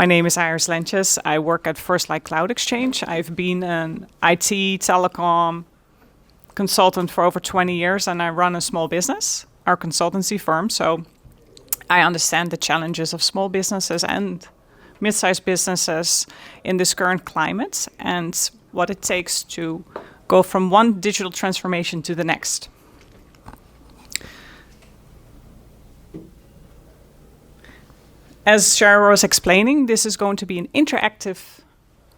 My name is Iris Lentjes. I work at First Light Cloud Exchange. I've been an IT, telecom consultant for over 20 years, and I run a small business, our consultancy firm. So I understand the challenges of small businesses and mid-sized businesses in this current climate and what it takes to go from one digital transformation to the next. As Shara was explaining, this is going to be an interactive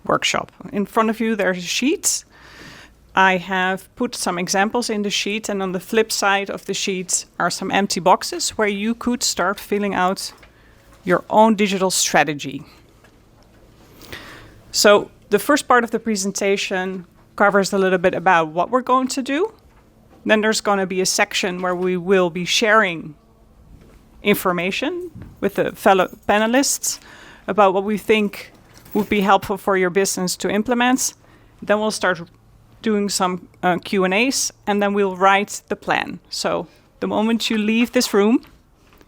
workshop. In front of you, there's a sheet. I have put some examples in the sheet, and on the flip side of the sheet are some empty boxes where you could start filling out your own digital strategy. So the first part of the presentation covers a little bit about what we're going to do. Then there's going to be a section where we will be sharing information with the fellow panelists about what we think would be helpful for your business to implement. Then we'll start doing some Q&As, and then we'll write the plan. So the moment you leave this room,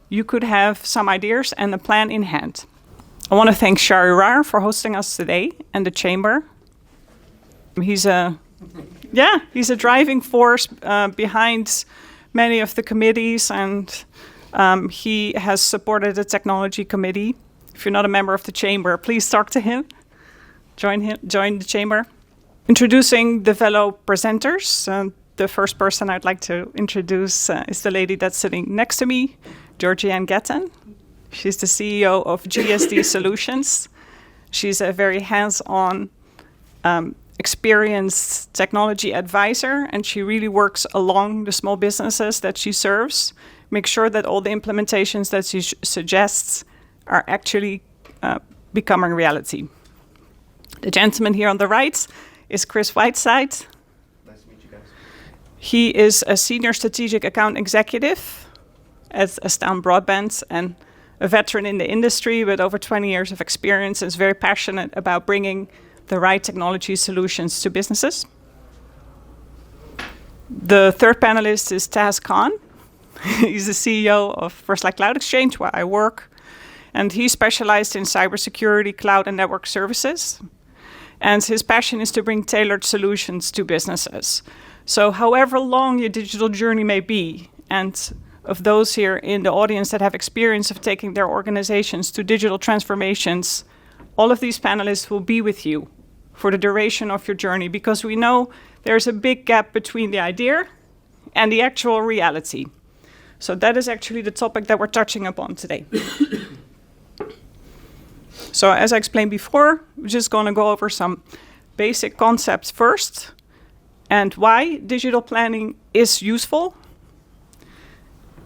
you could have some ideas and a plan in hand. I want to thank Shari Raar for hosting us today and the chamber. He's a driving force behind many of the committees, and he has supported the technology committee. If you're not a member of the chamber, please talk to him. Join the chamber. Introducing the fellow presenters. The first person I'd like to introduce is the lady that's sitting next to me, Georgianne Getten. She's the CEO of GSD Solutions. She's a very hands-on, experienced technology advisor, and she really works along the small businesses that she serves. Make sure that all the implementations that she suggests are actually becoming reality. The gentleman here on the right is Chris Whiteside. Nice to meet you guys. He is a senior strategic account executive at Astound Broadband and a veteran in the industry with over 20 years of experience and is very passionate about bringing the right technology solutions to businesses. The third panelist is Taz Khan. He's the CEO of First Light Cloud Exchange, where I work, and he's specialized in cybersecurity, cloud, and network services. And his passion is to bring tailored solutions to businesses. So however long your digital journey may be, and of those here in the audience that have experience of taking their organizations to digital transformations, all of these panelists will be with you for the duration of your journey, because we know there's a big gap between the idea and the actual reality. So that is actually the topic that we're touching upon today. So as I explained before, we're just going to go over some basic concepts first and why digital planning is useful.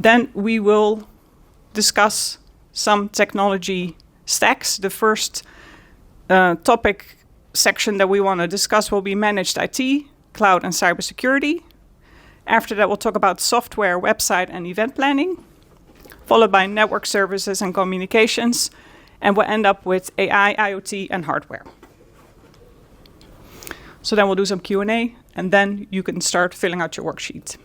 Then we will discuss some technology stacks. The first topic section that we want to discuss will be managed IT, cloud, and cybersecurity. After that, we'll talk about software, website, and event planning, followed by network services and communications, and we'll end up with AI, IoT, and hardware. So then we'll do some Q&A, and then you can start filling out your worksheet.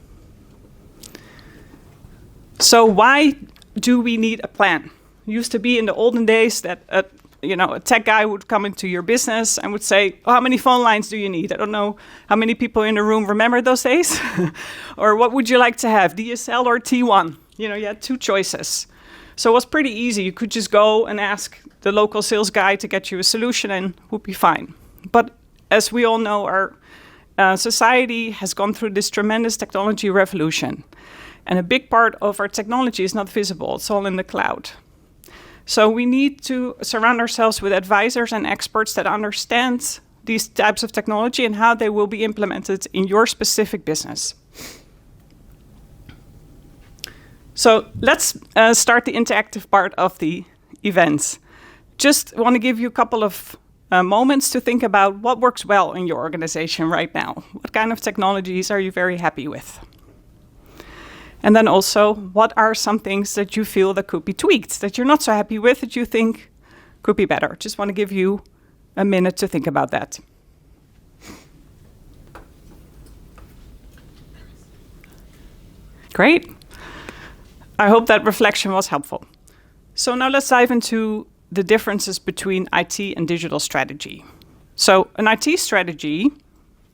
So why do we need a plan? It used to be in the olden days that a tech guy would come into your business and would say, how many phone lines do you need? I don't know how many people in the room remember those days. Or what would you like to have, DSL or T1? You had two choices. So it was pretty easy. You could just go and ask the local sales guy to get you a solution and would be fine. But as we all know, our society has gone through this tremendous technology revolution. And a big part of our technology is not visible. It's all in the cloud. So we need to surround ourselves with advisors and experts that understand these types of technology and how they will be implemented in your specific business. So let's start the interactive part of the event. Just want to give you a couple of moments to think about what works well in your organization right now. What kind of technologies are you very happy with? And then also, what are some things that you feel that could be tweaked, that you're not so happy with, that you think could be better? Just want to give you a minute to think about that. Great. I hope that reflection was helpful. So now let's dive into the differences between IT and digital strategy. So an IT strategy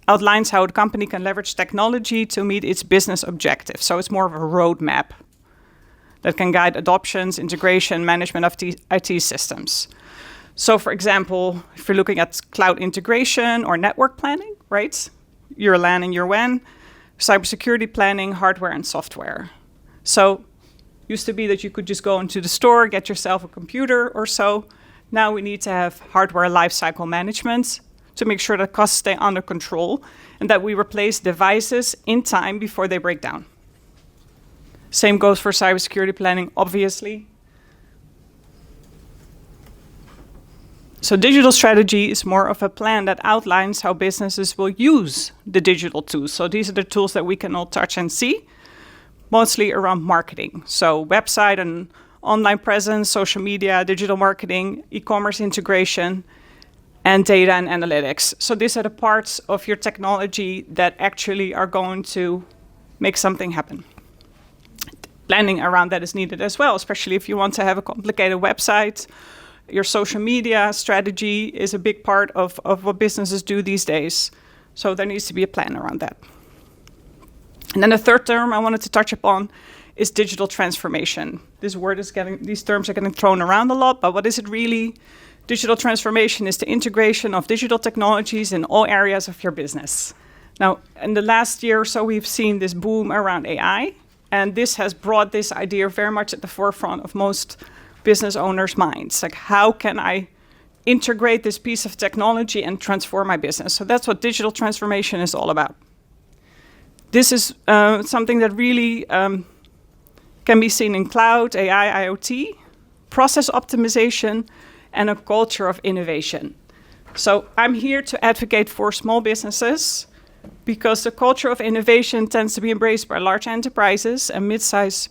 outlines how a company can leverage technology to meet its business objectives. So it's more of a roadmap that can guide adoptions, integration, management of IT systems. So for example, if you're looking at cloud integration or network planning, right? Your LAN and your WAN, cybersecurity planning, hardware and software. So used to be that you could just go into the store, get yourself a computer or so. Now we need to have hardware lifecycle management to make sure that costs stay under control and that we replace devices in time before they break down. Same goes for cybersecurity planning, obviously. So digital strategy is more of a plan that outlines how businesses will use the digital tools. So these are the tools that we can all touch and see, mostly around marketing. So website and online presence, social media, digital marketing, e-commerce integration, and data and analytics. So these are the parts of your technology that actually are going to make something happen. Planning around that is needed as well, especially if you want to have a complicated website. Your social media strategy is a big part of what businesses do these days. So there needs to be a plan around that. And then the third term I wanted to touch upon is digital transformation. These terms are getting thrown around a lot, but what is it really? Digital transformation is the integration of digital technologies in all areas of your business. Now, in the last year or so, we've seen this boom around AI, and this has brought this idea very much at the forefront of most business owners' minds. Like, how can I integrate this piece of technology and transform my business? So that's what digital transformation is all about. This is something that really can be seen in cloud, AI, IoT, process optimization, and a culture of innovation. So I'm here to advocate for small businesses because the culture of innovation tends to be embraced by large enterprises and mid-sized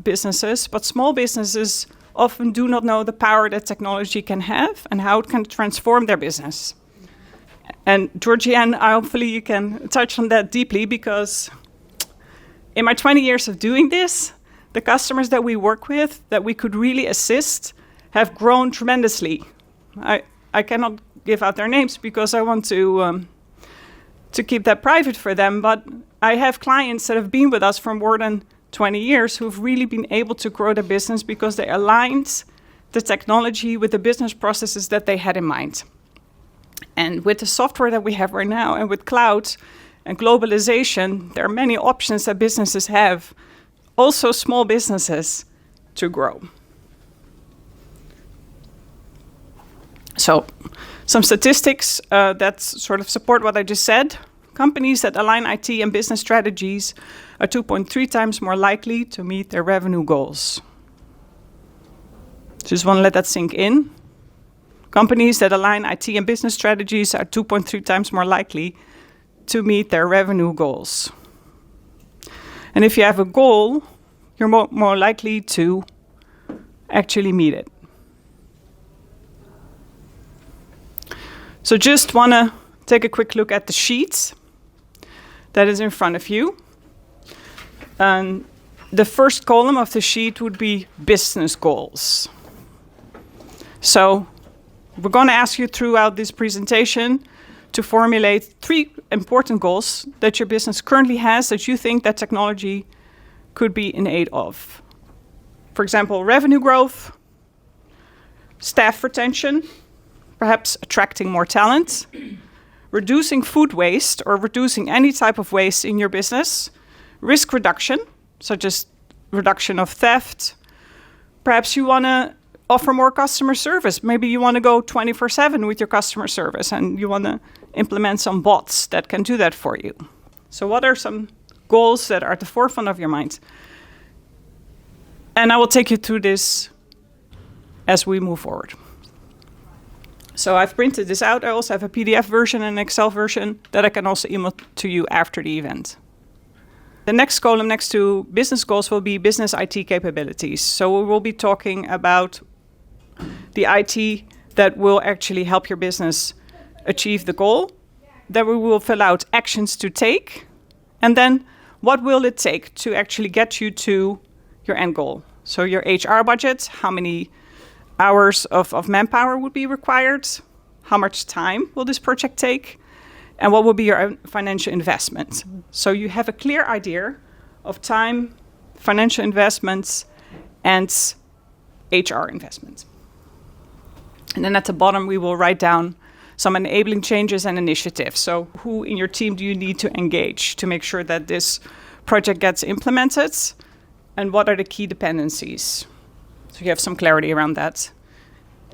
businesses, but small businesses often do not know the power that technology can have and how it can transform their business. And Georgianne, hopefully you can touch on that deeply, because in my 20 years of doing this, the customers that we work with, that we could really assist, have grown tremendously. I cannot give out their names because I want to keep that private for them, but I have clients that have been with us for more than 20 years who've really been able to grow their business because they aligned the technology with the business processes that they had in mind. And with the software that we have right now, and with cloud and globalization, there are many options that businesses have, also small businesses, to grow. So some statistics that sort of support what I just said. Companies that align IT and business strategies are 2.3 times more likely to meet their revenue goals. Just want to let that sink in. Companies that align IT and business strategies are 2.3 times more likely to meet their revenue goals. And if you have a goal, you're more likely to actually meet it. So just want to take a quick look at the sheet that is in front of you. And the first column of the sheet would be business goals. So we're going to ask you throughout this presentation to formulate 3 important goals that your business currently has that you think that technology could be in aid of. For example, revenue growth, staff retention, perhaps attracting more talent, reducing food waste or reducing any type of waste in your business, risk reduction, such as reduction of theft. Perhaps you want to offer more customer service. Maybe you want to go 24/7 with your customer service and you want to implement some bots that can do that for you. So what are some goals that are at the forefront of your mind? And I will take you through this as we move forward. So I've printed this out. I also have a PDF version and an Excel version that I can also email to you after the event. The next column next to business goals will be business IT capabilities. So we will be talking about the IT that will actually help your business achieve the goal. Then we will fill out actions to take. And then what will it take to actually get you to your end goal? So your HR budget, how many hours of manpower would be required, how much time will this project take, and what will be your financial investment. So you have a clear idea of time, financial investments, and HR investments. And then at the bottom, we will write down some enabling changes and initiatives. So who in your team do you need to engage to make sure that this project gets implemented? And what are the key dependencies? So you have some clarity around that.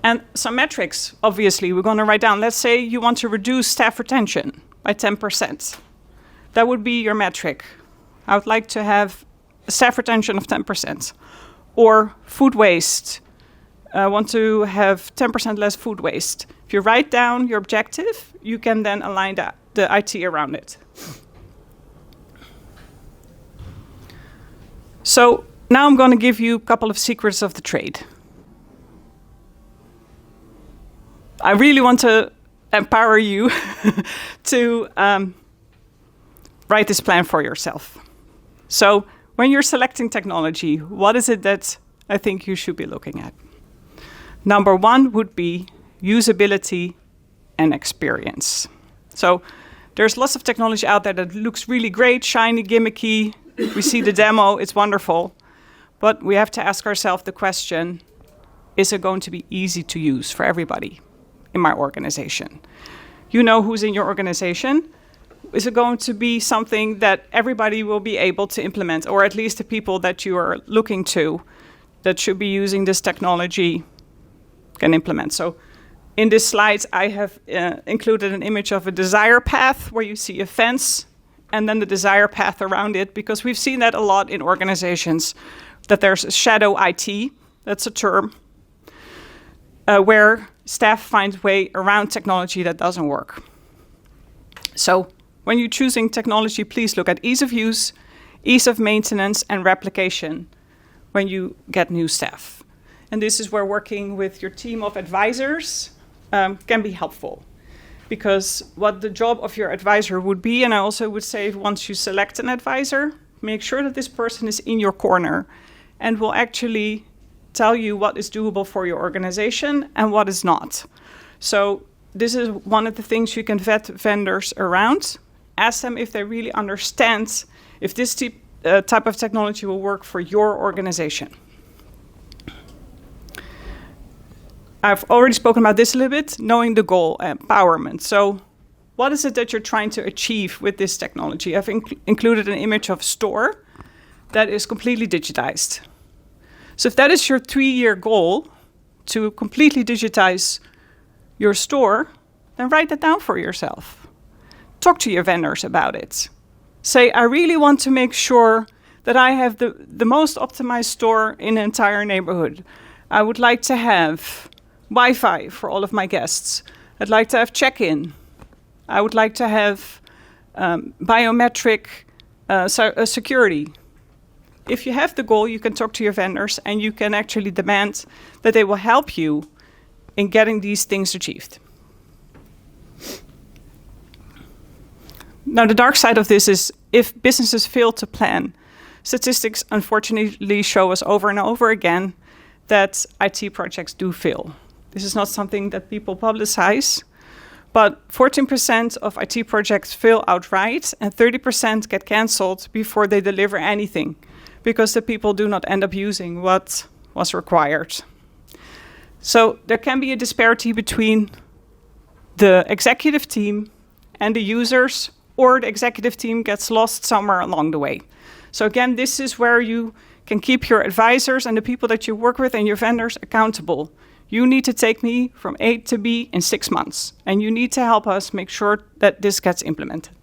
And some metrics, obviously, we're going to write down. Let's say you want to reduce staff retention by 10%. That would be your metric. I would like to have a staff retention of 10%. Or food waste. I want to have 10% less food waste. If you write down your objective, you can then align the IT around it. So now I'm going to give you a couple of secrets of the trade. I really want to empower you to write this plan for yourself. So when you're selecting technology, what is it that I think you should be looking at? Number one would be usability and experience. So there's lots of technology out there that looks really great, shiny, gimmicky. We see the demo, it's wonderful. But we have to ask ourselves the question, is it going to be easy to use for everybody in my organization? You know who's in your organization. Is it going to be something that everybody will be able to implement, or at least the people that you are looking to that should be using this technology can implement? So in this slide, I have included an image of a desire path where you see a fence and then the desire path around it, because we've seen that a lot in organizations, that there's a shadow IT, that's a term, where staff find way around technology that doesn't work. So when you're choosing technology, please look at ease of use, ease of maintenance, and replication when you get new staff. And this is where working with your team of advisors can be helpful. Because what the job of your advisor would be, and I also would say once you select an advisor, make sure that this person is in your corner and will actually tell you what is doable for your organization and what is not. So this is one of the things you can vet vendors around. Ask them if they really understand if this type of technology will work for your organization. I've already spoken about this a little bit, knowing the goal, empowerment. So what is it that you're trying to achieve with this technology? I've included an image of a store that is completely digitized. So if that is your 3-year goal, to completely digitize your store, then write that down for yourself. Talk to your vendors about it. Say, I really want to make sure that I have the most optimized store in the entire neighborhood. I would like to have Wi-Fi for all of my guests. I'd like to have check-in. I would like to have biometric security. If you have the goal, you can talk to your vendors and you can actually demand that they will help you in getting these things achieved. Now, the dark side of this is if businesses fail to plan, statistics unfortunately show us over and over again that IT projects do fail. This is not something that people publicize, but 14% of IT projects fail outright and 30% get canceled before they deliver anything because the people do not end up using what was required. So there can be a disparity between the executive team and the users, or the executive team gets lost somewhere along the way. So again, this is where you can keep your advisors and the people that you work with and your vendors accountable. You need to take me from A to B in 6 months, and you need to help us make sure that this gets implemented.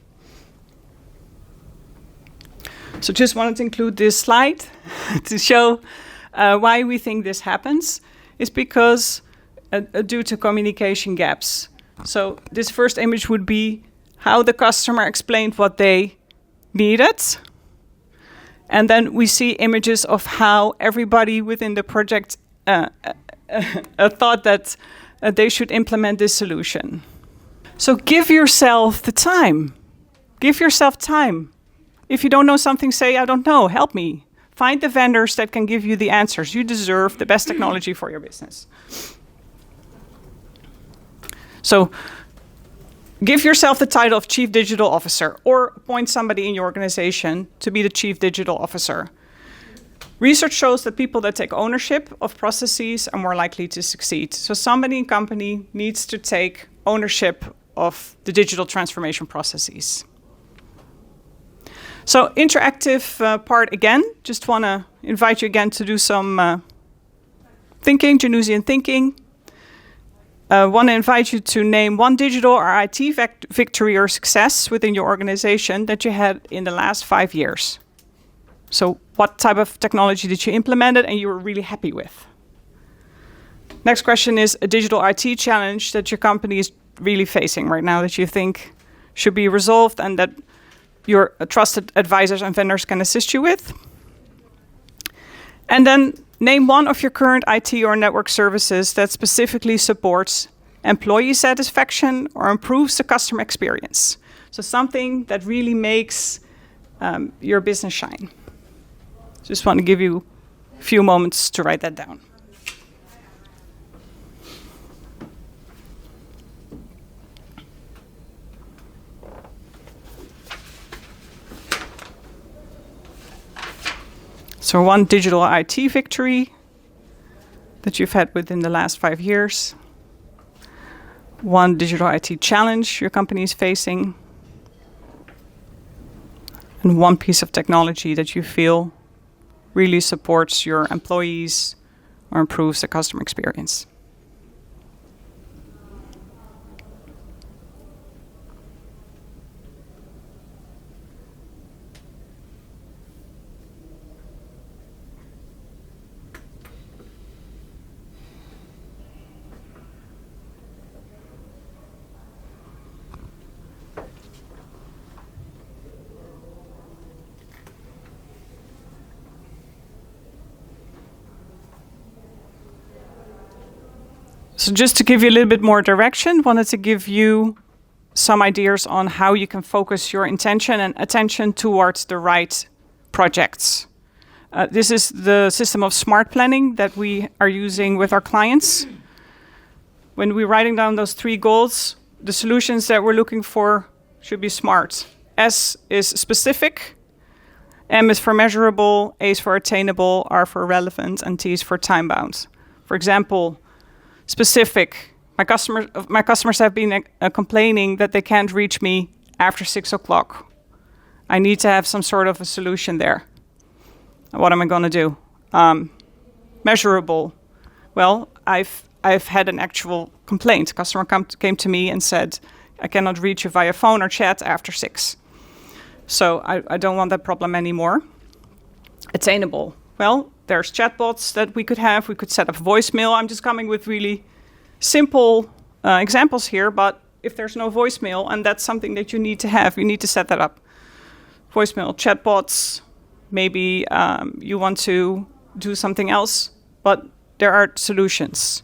So just wanted to include this slide to show why we think this happens. Is because due to communication gaps. So this first image would be how the customer explained what they needed. And then we see images of how everybody within the project thought that they should implement this solution. So give yourself the time. Give yourself time. If you don't know something, say, I don't know, help me. Find the vendors that can give you the answers. You deserve the best technology for your business. So give yourself the title of Chief Digital Officer, or appoint somebody in your organization to be the Chief Digital Officer. Research shows that people that take ownership of processes are more likely to succeed. So somebody in company needs to take ownership of the digital transformation processes. So interactive part again, just want to invite you again to do some thinking, Janousian thinking. Want to invite you to name one digital or IT victory or success within your organization that you had in the last 5 years. So what type of technology did you implement it and you were really happy with? Next question is a digital IT challenge that your company is really facing right now that you think should be resolved and that your trusted advisors and vendors can assist you with. And then name one of your current IT or network services that specifically supports employee satisfaction or improves the customer experience. So something that really makes your business shine. Just want to give you a few moments to write that down. So one digital IT victory that you've had within the last 5 years. One digital IT challenge your company is facing. And one piece of technology that you feel really supports your employees or improves the customer experience. So just to give you a little bit more direction, wanted to give you some ideas on how you can focus your intention and attention towards the right projects. This is the system of smart planning that we are using with our clients. When we're writing down those 3 goals, the solutions that we're looking for should be smart. S is specific, M is for measurable, A is for attainable, R for relevant, and T is for time-bound. For example, specific. My customers have been complaining that they can't reach me after 6 o'clock. I need to have some sort of a solution there. What am I going to do? Measurable. Well, I've had an actual complaint. A customer came to me and said, I cannot reach you via phone or chat after 6. So I don't want that problem anymore. Attainable. Well, there's chatbots that we could have. We could set up voicemail. I'm just coming with really simple examples here, but if there's no voicemail and that's something that you need to have, you need to set that up. Voicemail, chatbots, maybe you want to do something else, but there are solutions.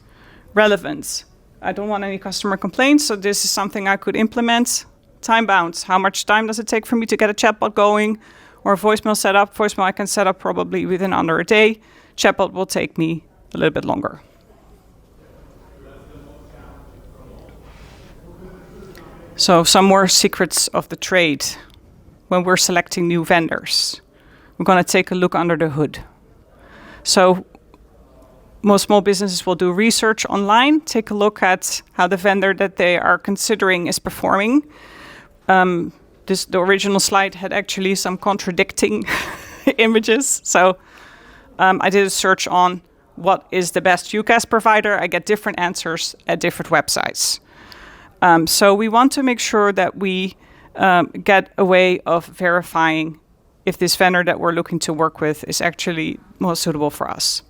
Relevance. I don't want any customer complaints, so this is something I could implement. Time bound. How much time does it take for me to get a chatbot going? Or a voicemail setup. Voicemail I can set up probably within under a day. Chatbot will take me a little bit longer. So some more secrets of the trade. When we're selecting new vendors, we're going to take a look under the hood. So most small businesses will do research online, take a look at how the vendor that they are considering is performing. The original slide had actually some contradicting images. So I did a search on what is the best UCaaS provider. I get different answers at different websites. So we want to make sure that we get a way of verifying if this vendor that we're looking to work with is actually most suitable for us.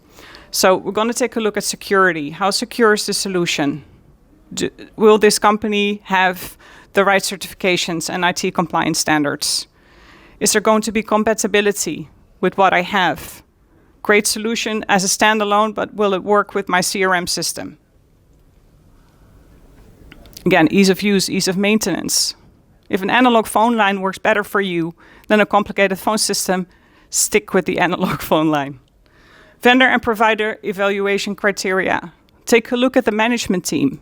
So we're going to take a look at security. How secure is the solution? Will this company have the right certifications and IT compliance standards? Is there going to be compatibility with what I have? Great solution as a standalone, but will it work with my CRM system? Again, ease of use, ease of maintenance. If an analog phone line works better for you than a complicated phone system, stick with the analog phone line. Vendor and provider evaluation criteria. Take a look at the management team.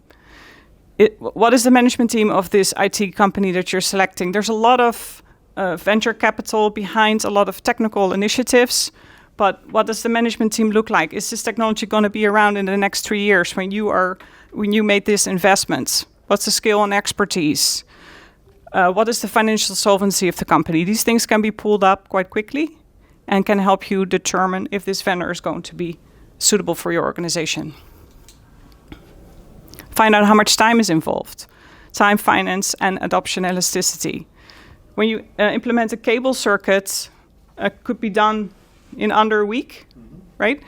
What is the management team of this IT company that you're selecting? There's a lot of venture capital behind a lot of technical initiatives, but what does the management team look like? Is this technology going to be around in the next 3 years when you made these investments? What's the skill and expertise? What is the financial solvency of the company? These things can be pulled up quite quickly and can help you determine if this vendor is going to be suitable for your organization. Find out how much time is involved. Time, finance, and adoption elasticity. When you implement a cable circuit, could be done in under a week, right?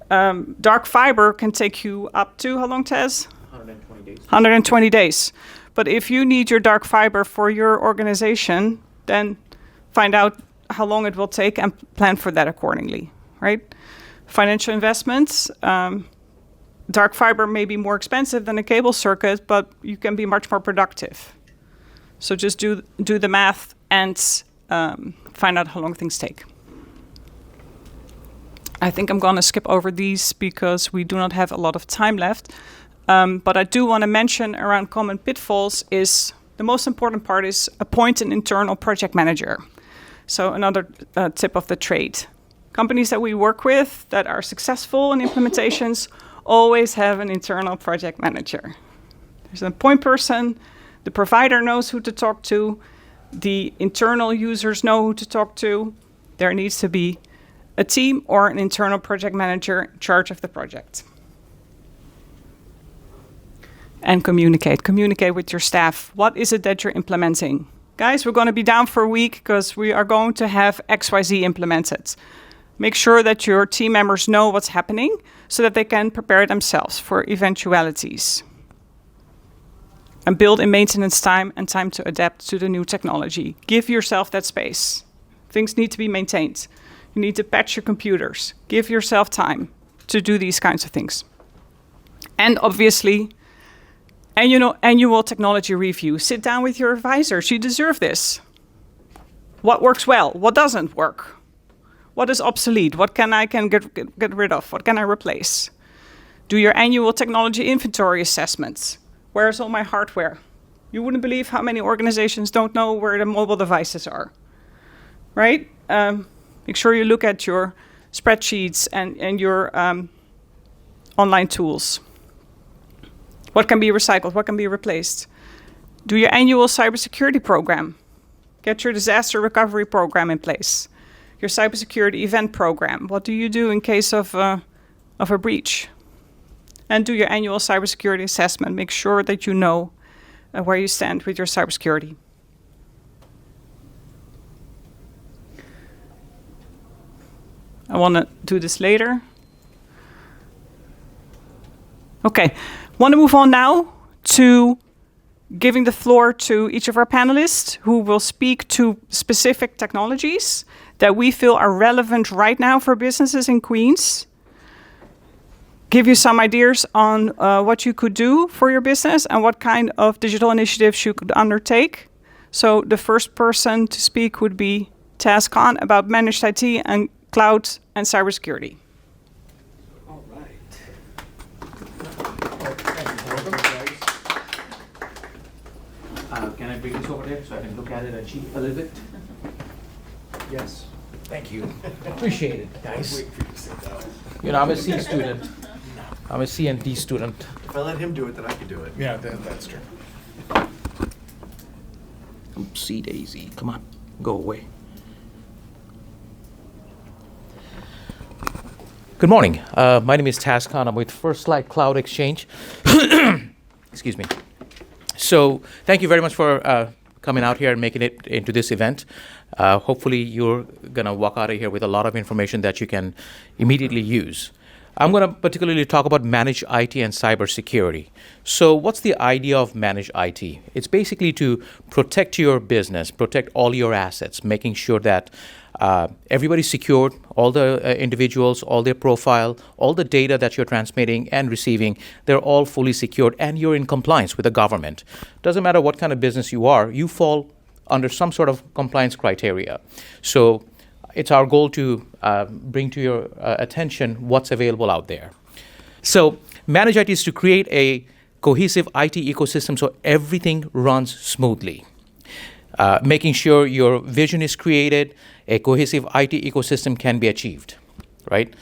Dark fiber can take you up to, how long, Tez? 120 days. 120 days. But if you need your dark fiber for your organization, then find out how long it will take and plan for that accordingly, right? Financial investments. Dark fiber may be more expensive than a cable circuit, but you can be much more productive. So just do the math and find out how long things take. I think I'm going to skip over these because we do not have a lot of time left. But I do want to mention around common pitfalls is the most important part is appoint an internal project manager. So another tip of the trade. Companies that we work with that are successful in implementations always have an internal project manager. There's a point person, the provider knows who to talk to, the internal users know who to talk to. There needs to be a team or an internal project manager in charge of the project. And communicate with your staff. What is it that you're implementing? Guys, we're going to be down for a week because we are going to have XYZ implemented. Make sure that your team members know what's happening so that they can prepare themselves for eventualities. And build in maintenance time and time to adapt to the new technology. Give yourself that space. Things need to be maintained. You need to patch your computers. Give yourself time to do these kinds of things. And obviously, annual technology review. Sit down with your advisors. You deserve this. What works well? What doesn't work? What is obsolete? What can I get rid of? What can I replace? Do your annual technology inventory assessments. Where's all my hardware? You wouldn't believe how many organizations don't know where the mobile devices are, right? Make sure you look at your spreadsheets and your online tools. What can be recycled? What can be replaced? Do your annual cybersecurity program. Get your disaster recovery program in place. Your cybersecurity event program. What do you do in case of a breach? And do your annual cybersecurity assessment. Make sure that you know where you stand with your cybersecurity. I want to do this later. Okay, want to move on now to giving the floor to each of our panelists who will speak to specific technologies that we feel are relevant right now for businesses in Queens. Give you some ideas on what you could do for your business and what kind of digital initiatives you could undertake. So the first person to speak would be Taz Khan about managed IT and cloud and cybersecurity. All right. Can I bring this over there so I can look at it and cheat a little bit? Yes. Thank you. Appreciate it, guys. Wait for you to sit down. You know, I'm a C student. I'm a C and D student. If I let him do it, then I can do it. Yeah, that's true. C Daisy. Come on, go away. Good morning. My name is Taz Khan. I'm with First Light Cloud Exchange. Excuse me. So thank you very much for coming out here and making it into this event. Hopefully you're going to walk out of here with a lot of information that you can immediately use. I'm going to particularly talk about managed IT and cybersecurity. So what's the idea of managed IT? It's basically to protect your business, protect all your assets, making sure that everybody's secured, all the individuals, all their profile, all the data that you're transmitting and receiving, they're all fully secured and you're in compliance with the government. Doesn't matter what kind of business you are, you fall under some sort of compliance criteria. So it's our goal to bring to your attention what's available out there. So Manage IT is to create a cohesive IT ecosystem so everything runs smoothly. Making sure your vision is created, a cohesive IT ecosystem can be achieved, right?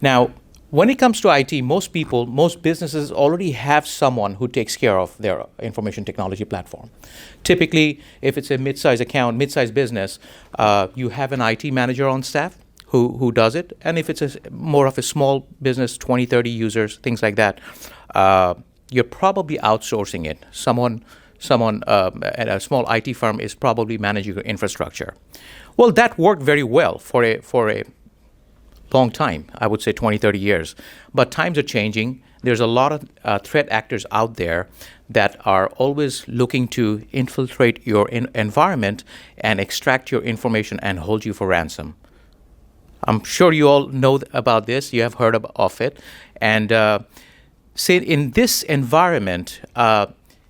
Now, when it comes to IT, most businesses already have someone who takes care of their information technology platform. Typically, if it's a mid-size account, mid-size business, you have an IT manager on staff who does it. And if it's more of a small business, 20, 30 users, things like that, you're probably outsourcing it. Someone at a small IT firm is probably managing your infrastructure. Well, that worked very well for a long time, I would say 20, 30 years. But times are changing. There's a lot of threat actors out there that are always looking to infiltrate your environment and extract your information and hold you for ransom. I'm sure you all know about this. You have heard of it. And say in this environment,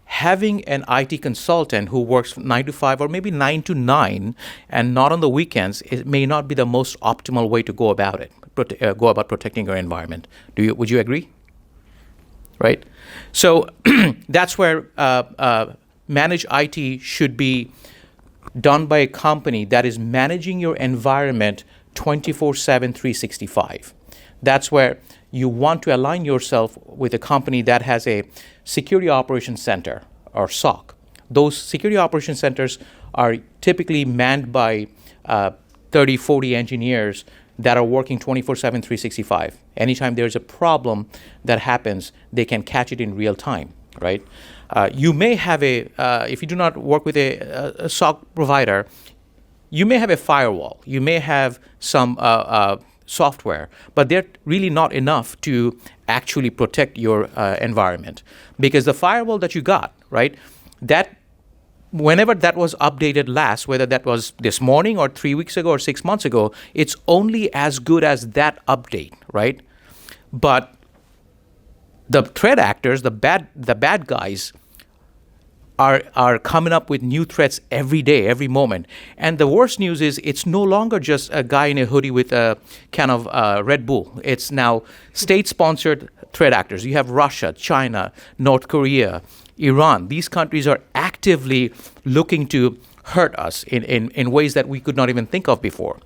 having an IT consultant who works 9 to 5 or maybe 9 to 9 and not on the weekends, it may not be the most optimal way to go about it, go about protecting your environment. Would you agree? Right? So that's where managed IT should be done by a company that is managing your environment 24/7, 365. That's where you want to align yourself with a company that has a security operations center or SOC. Those security operations centers are typically manned by 30, 40 engineers that are working 24/7, 365. Anytime there's a problem that happens, they can catch it in real time, right? You may have if you do not work with a SOC provider, you may have a firewall, you may have some software, but they're really not enough to actually protect your environment. Because the firewall that you got, right, that whenever that was updated last, whether that was this morning or 3 weeks ago or 6 months ago, it's only as good as that update, right? But the threat actors, the bad guys, are coming up with new threats every day, every moment. And the worst news is it's no longer just a guy in a hoodie with a can of Red Bull. It's now state-sponsored threat actors. You have Russia, China, North Korea, Iran. These countries are actively looking to hurt us in ways that we could not even think of before.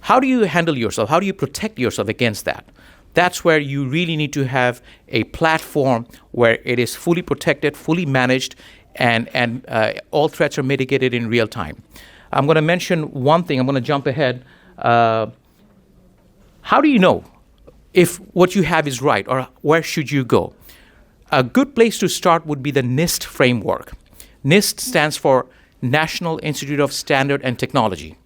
How do you handle yourself? How do you protect yourself against that? That's where you really need to have a platform where it is fully protected, fully managed, and all threats are mitigated in real time. I'm going to mention one thing. I'm going to jump ahead. How do you know if what you have is right, or where should you go? A good place to start would be the NIST framework. NIST stands for National Institute of Standard and Technology.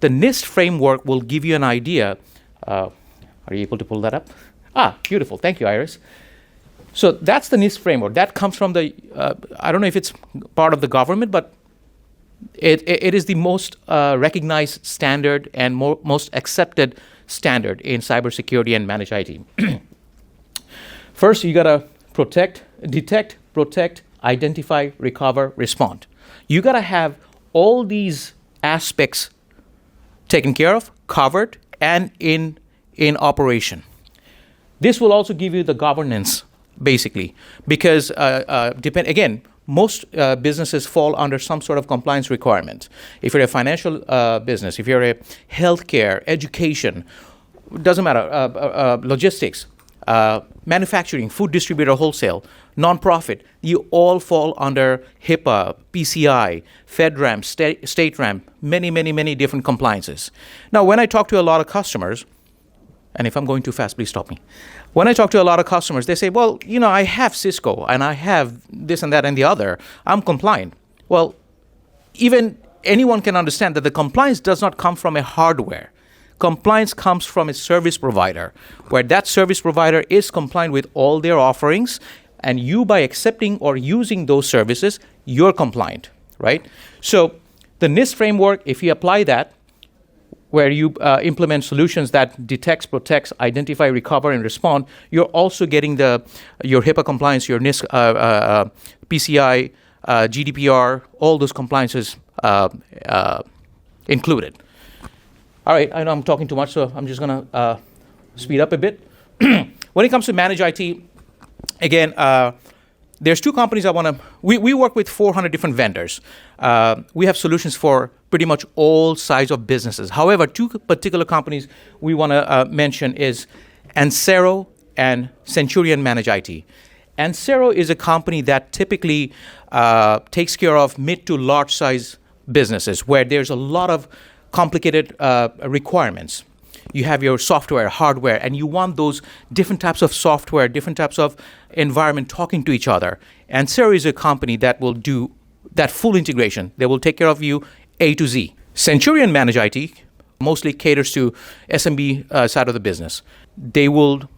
The NIST framework will give you an idea. Are you able to pull that up? Beautiful. Thank you, Iris. So that's the NIST framework. That comes from I don't know if it's part of the government, but it is the most recognized standard and most accepted standard in cybersecurity and managed IT. First, you got to detect, protect, identify, recover, respond. You got to have all these aspects taken care of, covered, and in operation. This will also give you the governance, basically, because most businesses fall under some sort of compliance requirement. If you're a financial business, if you're a healthcare, education, doesn't matter, logistics, manufacturing, food distributor, wholesale, nonprofit, you all fall under HIPAA, PCI, FedRAMP, StateRAMP, many different compliances. Now, when I talk to a lot of customers, and if I'm going too fast, please stop me. When I talk to a lot of customers, they say, well, I have Cisco, and I have this and that and the other. I'm compliant. Well, even anyone can understand that the compliance does not come from a hardware. Compliance comes from a service provider, where that service provider is compliant with all their offerings, and you, by accepting or using those services, you're compliant, right? So the NIST framework, if you apply that, where you implement solutions that detects, protects, identify, recover, and respond, you're also getting your HIPAA compliance, your NIST, PCI, GDPR, all those compliances included. All right, I know I'm talking too much, so I'm just going to speed up a bit. When it comes to managed IT, again, there's two companies I want to. We work with 400 different vendors. We have solutions for pretty much all size of businesses. However, two particular companies we want to mention is Ansero and Centurion Managed IT. Ansero is a company that typically takes care of mid to large size businesses where there's a lot of complicated requirements. You have your software, hardware, and you want those different types of software, different types of environment talking to each other. Ansero is a company that will do that full integration. They will take care of you A to Z. Centurion Managed IT mostly caters to SMB side of the business. They will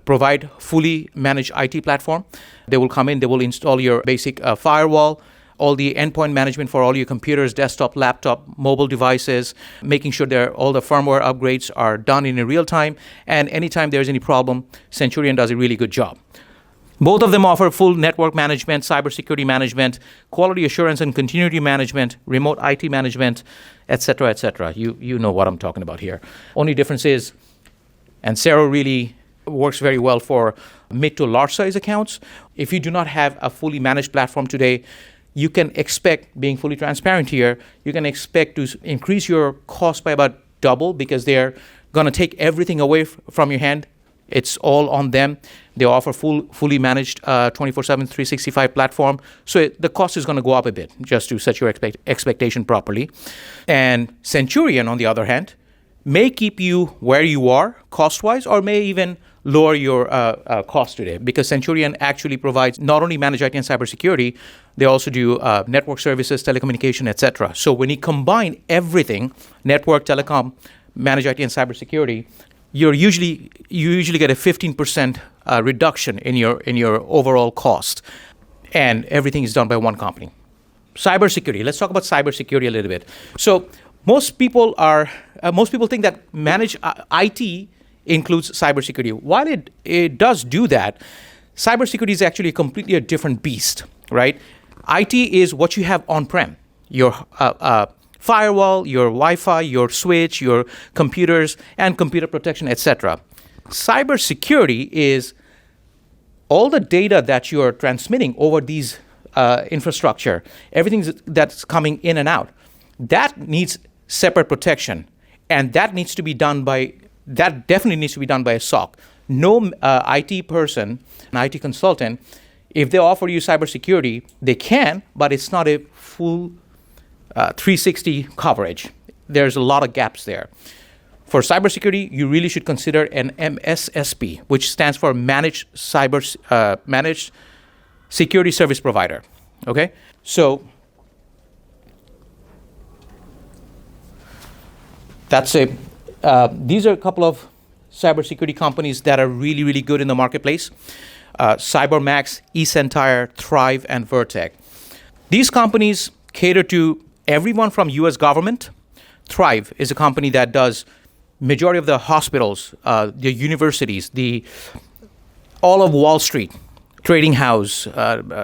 provide fully managed IT platform. They will come in, they will install your basic firewall, all the endpoint management for all your computers, desktop, laptop, mobile devices, making sure all the firmware upgrades are done in real time. And anytime there's any problem, Centurion does a really good job. Both of them offer full network management, cybersecurity management, quality assurance and continuity management, remote IT management, etc., etc. You know what I'm talking about here. Only difference is Ansero really works very well for mid to large size accounts. If you do not have a fully managed platform today, you can expect, being fully transparent here, you can expect to increase your cost by about double because they're going to take everything away from your hand. It's all on them. They offer fully managed 24/7, 365 platform. So the cost is going to go up a bit just to set your expectation properly. And Centurion, on the other hand, may keep you where you are cost-wise or may even lower your cost today because Centurion actually provides not only managed IT and cybersecurity, they also do network services, telecommunication, etc. So when you combine everything, network, telecom, managed IT and cybersecurity, you usually get a 15% reduction in your overall cost, and everything is done by one company. Cybersecurity. Let's talk about cybersecurity a little bit. So most people think that managed IT includes cybersecurity. While it does do that, cybersecurity is actually completely a different beast, right? IT is what you have on-prem, your firewall, your Wi-Fi, your switch, your computers, and computer protection, etc. Cybersecurity is all the data that you're transmitting over these infrastructure, everything that's coming in and out. That needs separate protection, and that definitely needs to be done by a SOC. No IT person, an IT consultant, if they offer you cybersecurity, they can, but it's not a full 360 coverage. There's a lot of gaps there. For cybersecurity, you really should consider an MSSP, which stands for Managed Security Service Provider. Okay, so that's a. These are a couple of cybersecurity companies that are really, really good in the marketplace. CyberMax, eCentire, Thrive, and Vertec. These companies cater to everyone from U.S. government. Thrive is a company that does majority of the hospitals, the universities, all of Wall Street, trading house,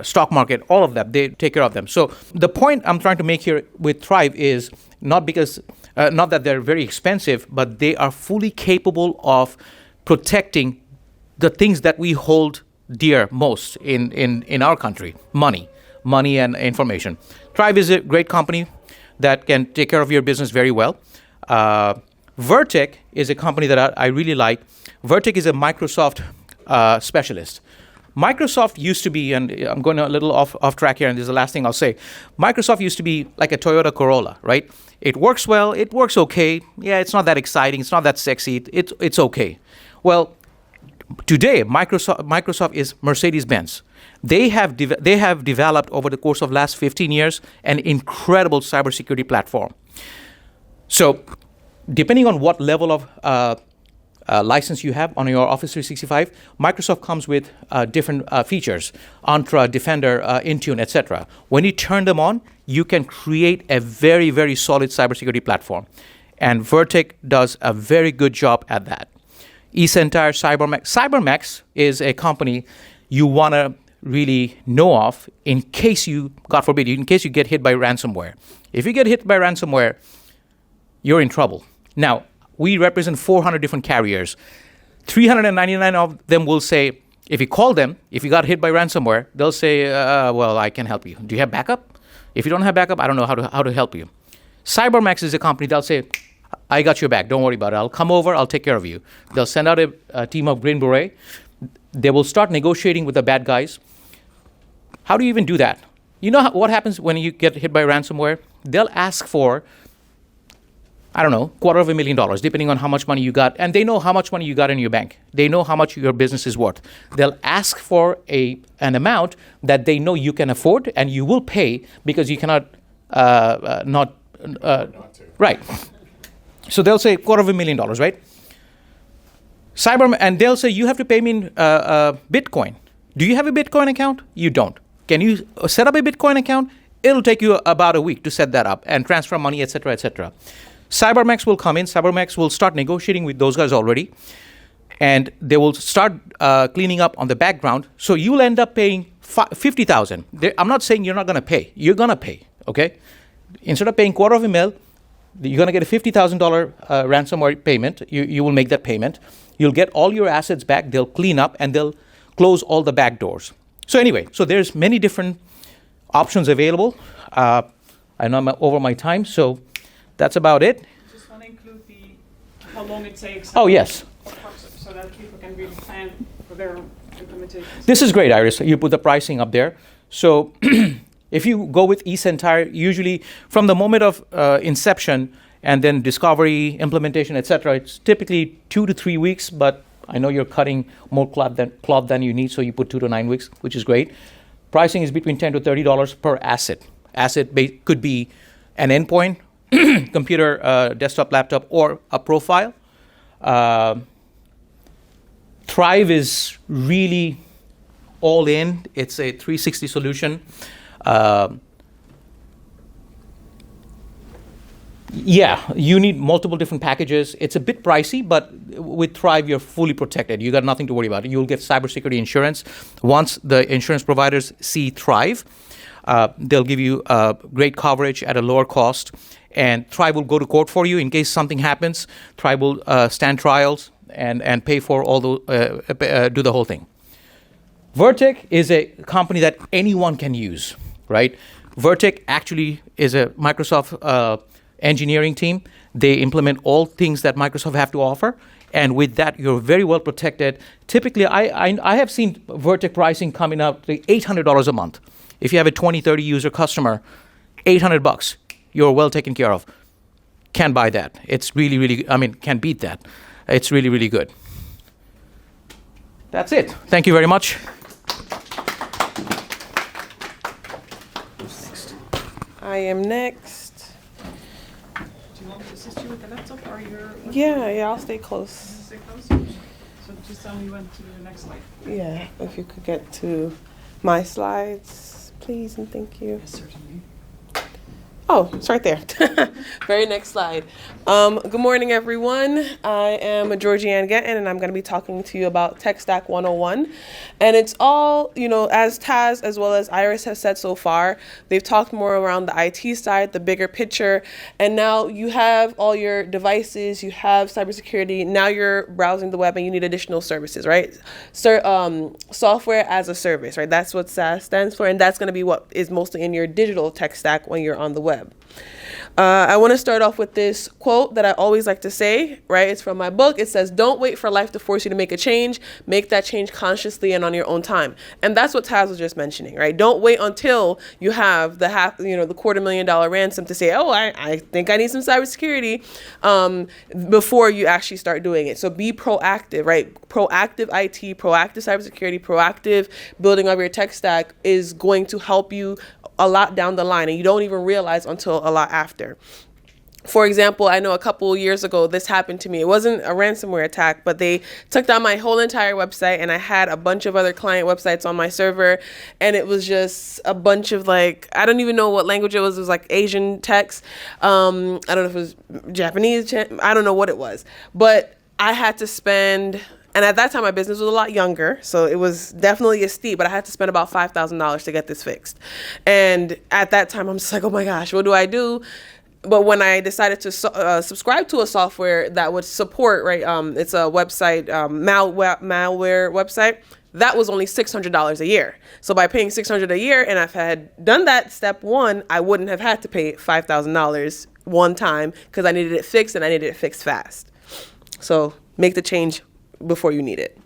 stock market, all of that. They take care of them. So the point I'm trying to make here with Thrive is not that they're very expensive, but they are fully capable of protecting the things that we hold dear most in our country, money and information. Thrive is a great company that can take care of your business very well. Vertec is a company that I really like. Vertec is a Microsoft specialist. Microsoft used to be, and I'm going a little off track here, and this is the last thing I'll say. Microsoft used to be like a Toyota Corolla, right? It works well, it works okay. Yeah, it's not that exciting, it's not that sexy, it's okay. Well, today, Microsoft is Mercedes-Benz. They have developed over the course of last 15 years an incredible cybersecurity platform. So, depending on what level of license you have on your Office 365, Microsoft comes with different features, Entra, Defender, Intune, etc. When you turn them on, you can create a very, very solid cybersecurity platform. And Vertec does a very good job at that. eCentire, CyberMax. CyberMax is a company you want to really know of in case you, God forbid, in case you get hit by ransomware. If you get hit by ransomware, you're in trouble. Now, we represent 400 different carriers. 399 of them will say, if you call them, if you got hit by ransomware, they'll say, well, I can help you. Do you have backup? If you don't have backup, I don't know how to help you. Cybermax is a company that'll say, I got your back. Don't worry about it. I'll come over. I'll take care of you. They'll send out a team of Green Beret. They will start negotiating with the bad guys. How do you even do that? You know what happens when you get hit by ransomware? They'll ask for, I don't know, $250,000, depending on how much money you got. And they know how much money you got in your bank. They know how much your business is worth. They'll ask for an amount that they know you can afford and you will pay because you cannot not to. Right. So they'll say $250,000, right? And they'll say, you have to pay me in Bitcoin. Do you have a Bitcoin account? You don't. Can you set up a Bitcoin account? It'll take you about a week to set that up and transfer money, et cetera, et cetera. Cybermax will come in. Cybermax will start negotiating with those guys already. And they will start cleaning up on the background. So you'll end up paying $50,000. I'm not saying you're not going to pay. You're going to pay, okay? Instead of paying $250,000, you're going to get a $50,000 ransomware payment. You will make that payment. You'll get all your assets back. They'll clean up and they'll close all the back doors. So anyway, so there's many different options available. I know I'm over my time, so that's about it. Just want to include how long it takes. Oh, yes. So that people can really plan for their implementation. This is great, Iris. You put the pricing up there. So if you go with eCentire, usually from the moment of inception and then discovery, implementation, etc., it's typically 2 to 3 weeks, but I know you're cutting more cloth than you need, so you put 2 to 9 weeks, which is great. Pricing is between $10 to $30 per asset. Could be an endpoint, computer, desktop, laptop, or a profile. Thrive is really all in. It's a 360 solution. Yeah, you need multiple different packages. It's a bit pricey, but with Thrive, you're fully protected. You got nothing to worry about. You'll get cybersecurity insurance. Once the insurance providers see Thrive, they'll give you great coverage at a lower cost. And Thrive will go to court for you in case something happens. Thrive will stand trials and pay for all the do the whole thing. Vertec is a company that anyone can use, right? Vertec actually is a Microsoft engineering team. They implement all things that Microsoft have to offer, and with that, you're very well protected. Typically, I have seen Vertec pricing coming up to $800 a month. If you have a 20, 30 user customer, $800, you're well taken care of. Can't buy that. It's really, really, can't beat that. It's really, really good. That's it. Thank you very much. I am next. Do you want me to assist you with the laptop or your? Yeah, I'll stay close. Stay close. So just tell me when to the next slide. Yeah, if you could get to my slides, please, and thank you. Yes, certainly. Oh, it's right there. Very next slide. Good morning, everyone. I am Georgianne Gettin, and I'm going to be talking to you about Tech Stack 101. And it's all, as Taz as well as Iris have said so far, they've talked more around the IT side, the bigger picture. And now you have all your devices, you have cybersecurity. Now you're browsing the web and you need additional services, right? Software as a service, right? That's what SaaS stands for. And that's going to be what is mostly in your digital tech stack when you're on the web. I want to start off with this quote that I always like to say, right? It's from my book. It says, don't wait for life to force you to make a change. Make that change consciously and on your own time. And that's what Taz was just mentioning, right? Don't wait until you have the $250,000 ransom to say, oh, I think I need some cybersecurity before you actually start doing it. So be proactive, right? Proactive IT, proactive cybersecurity, proactive building of your tech stack is going to help you a lot down the line, and you don't even realize until a lot after. For example, I know a couple years ago, this happened to me. It wasn't a ransomware attack, but they took down my whole entire website, and I had a bunch of other client websites on my server, and it was just a bunch of I don't even know what language it was. It was like Asian text. I don't know if it was Japanese. I don't know what it was, but I had to spend. And at that time, my business was a lot younger, so it was definitely a steep, but I had to spend about $5,000 to get this fixed. And at that time, I'm just like, oh my gosh, what do I do? But when I decided to subscribe to a software that would support, right, it's a website, malware website, that was only $600 a year. So by paying $600 a year, and if I had done that step one, I wouldn't have had to pay $5,000 one time because I needed it fixed and I needed it fixed fast. So make the change before you need it.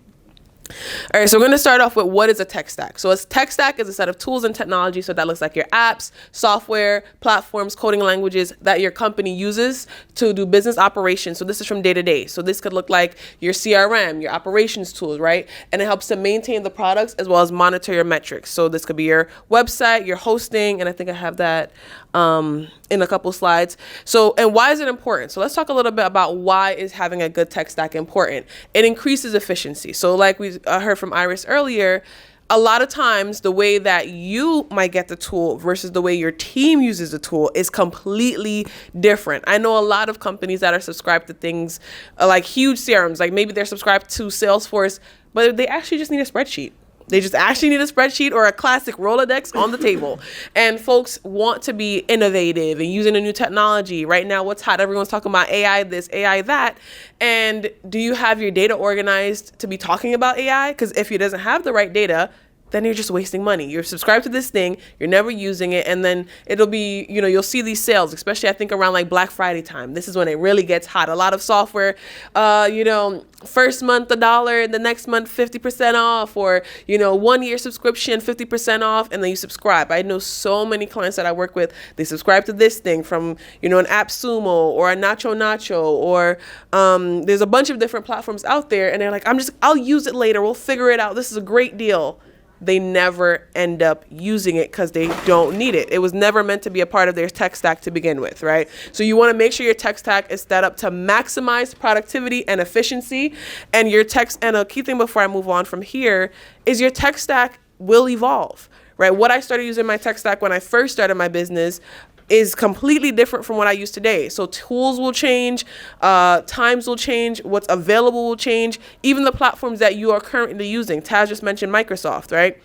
All right, so we're going to start off with what is a tech stack. So a tech stack is a set of tools and technology. So that looks like your apps, software, platforms, coding languages that your company uses to do business operations. So this is from day to day. So this could look like your CRM, your operations tools, right? And it helps to maintain the products as well as monitor your metrics. So this could be your website, your hosting, and I think I have that in a couple slides. So, and why is it important? So let's talk a little bit about why is having a good tech stack important. It increases efficiency. So like we heard from Iris earlier, a lot of times the way that you might get the tool versus the way your team uses the tool is completely different. I know a lot of companies that are subscribed to things like huge CRMs, like maybe they're subscribed to Salesforce, but they actually just need a spreadsheet. They just actually need a spreadsheet or a classic Rolodex on the table. And folks want to be innovative and using a new technology. Right now, what's hot? Everyone's talking about AI this, AI that. And do you have your data organized to be talking about AI? Because if it doesn't have the right data, then you're just wasting money. You're subscribed to this thing, you're never using it, and then it'll be, you'll see these sales, especially I think around like Black Friday time. This is when it really gets hot. A lot of software, first month $1, the next month 50% off, or 1 year subscription 50% off, and then you subscribe. I know so many clients that I work with, they subscribe to this thing from an AppSumo or a Nacho, or there's a bunch of different platforms out there, and they're like, I'll use it later. We'll figure it out. This is a great deal. They never end up using it because they don't need it. It was never meant to be a part of their tech stack to begin with, right? So you want to make sure your tech stack is set up to maximize productivity and efficiency. And and a key thing before I move on from here is your tech stack will evolve, right? What I started using my tech stack when I first started my business is completely different from what I use today. So tools will change, times will change, what's available will change, even the platforms that you are currently using. Taz just mentioned Microsoft, right?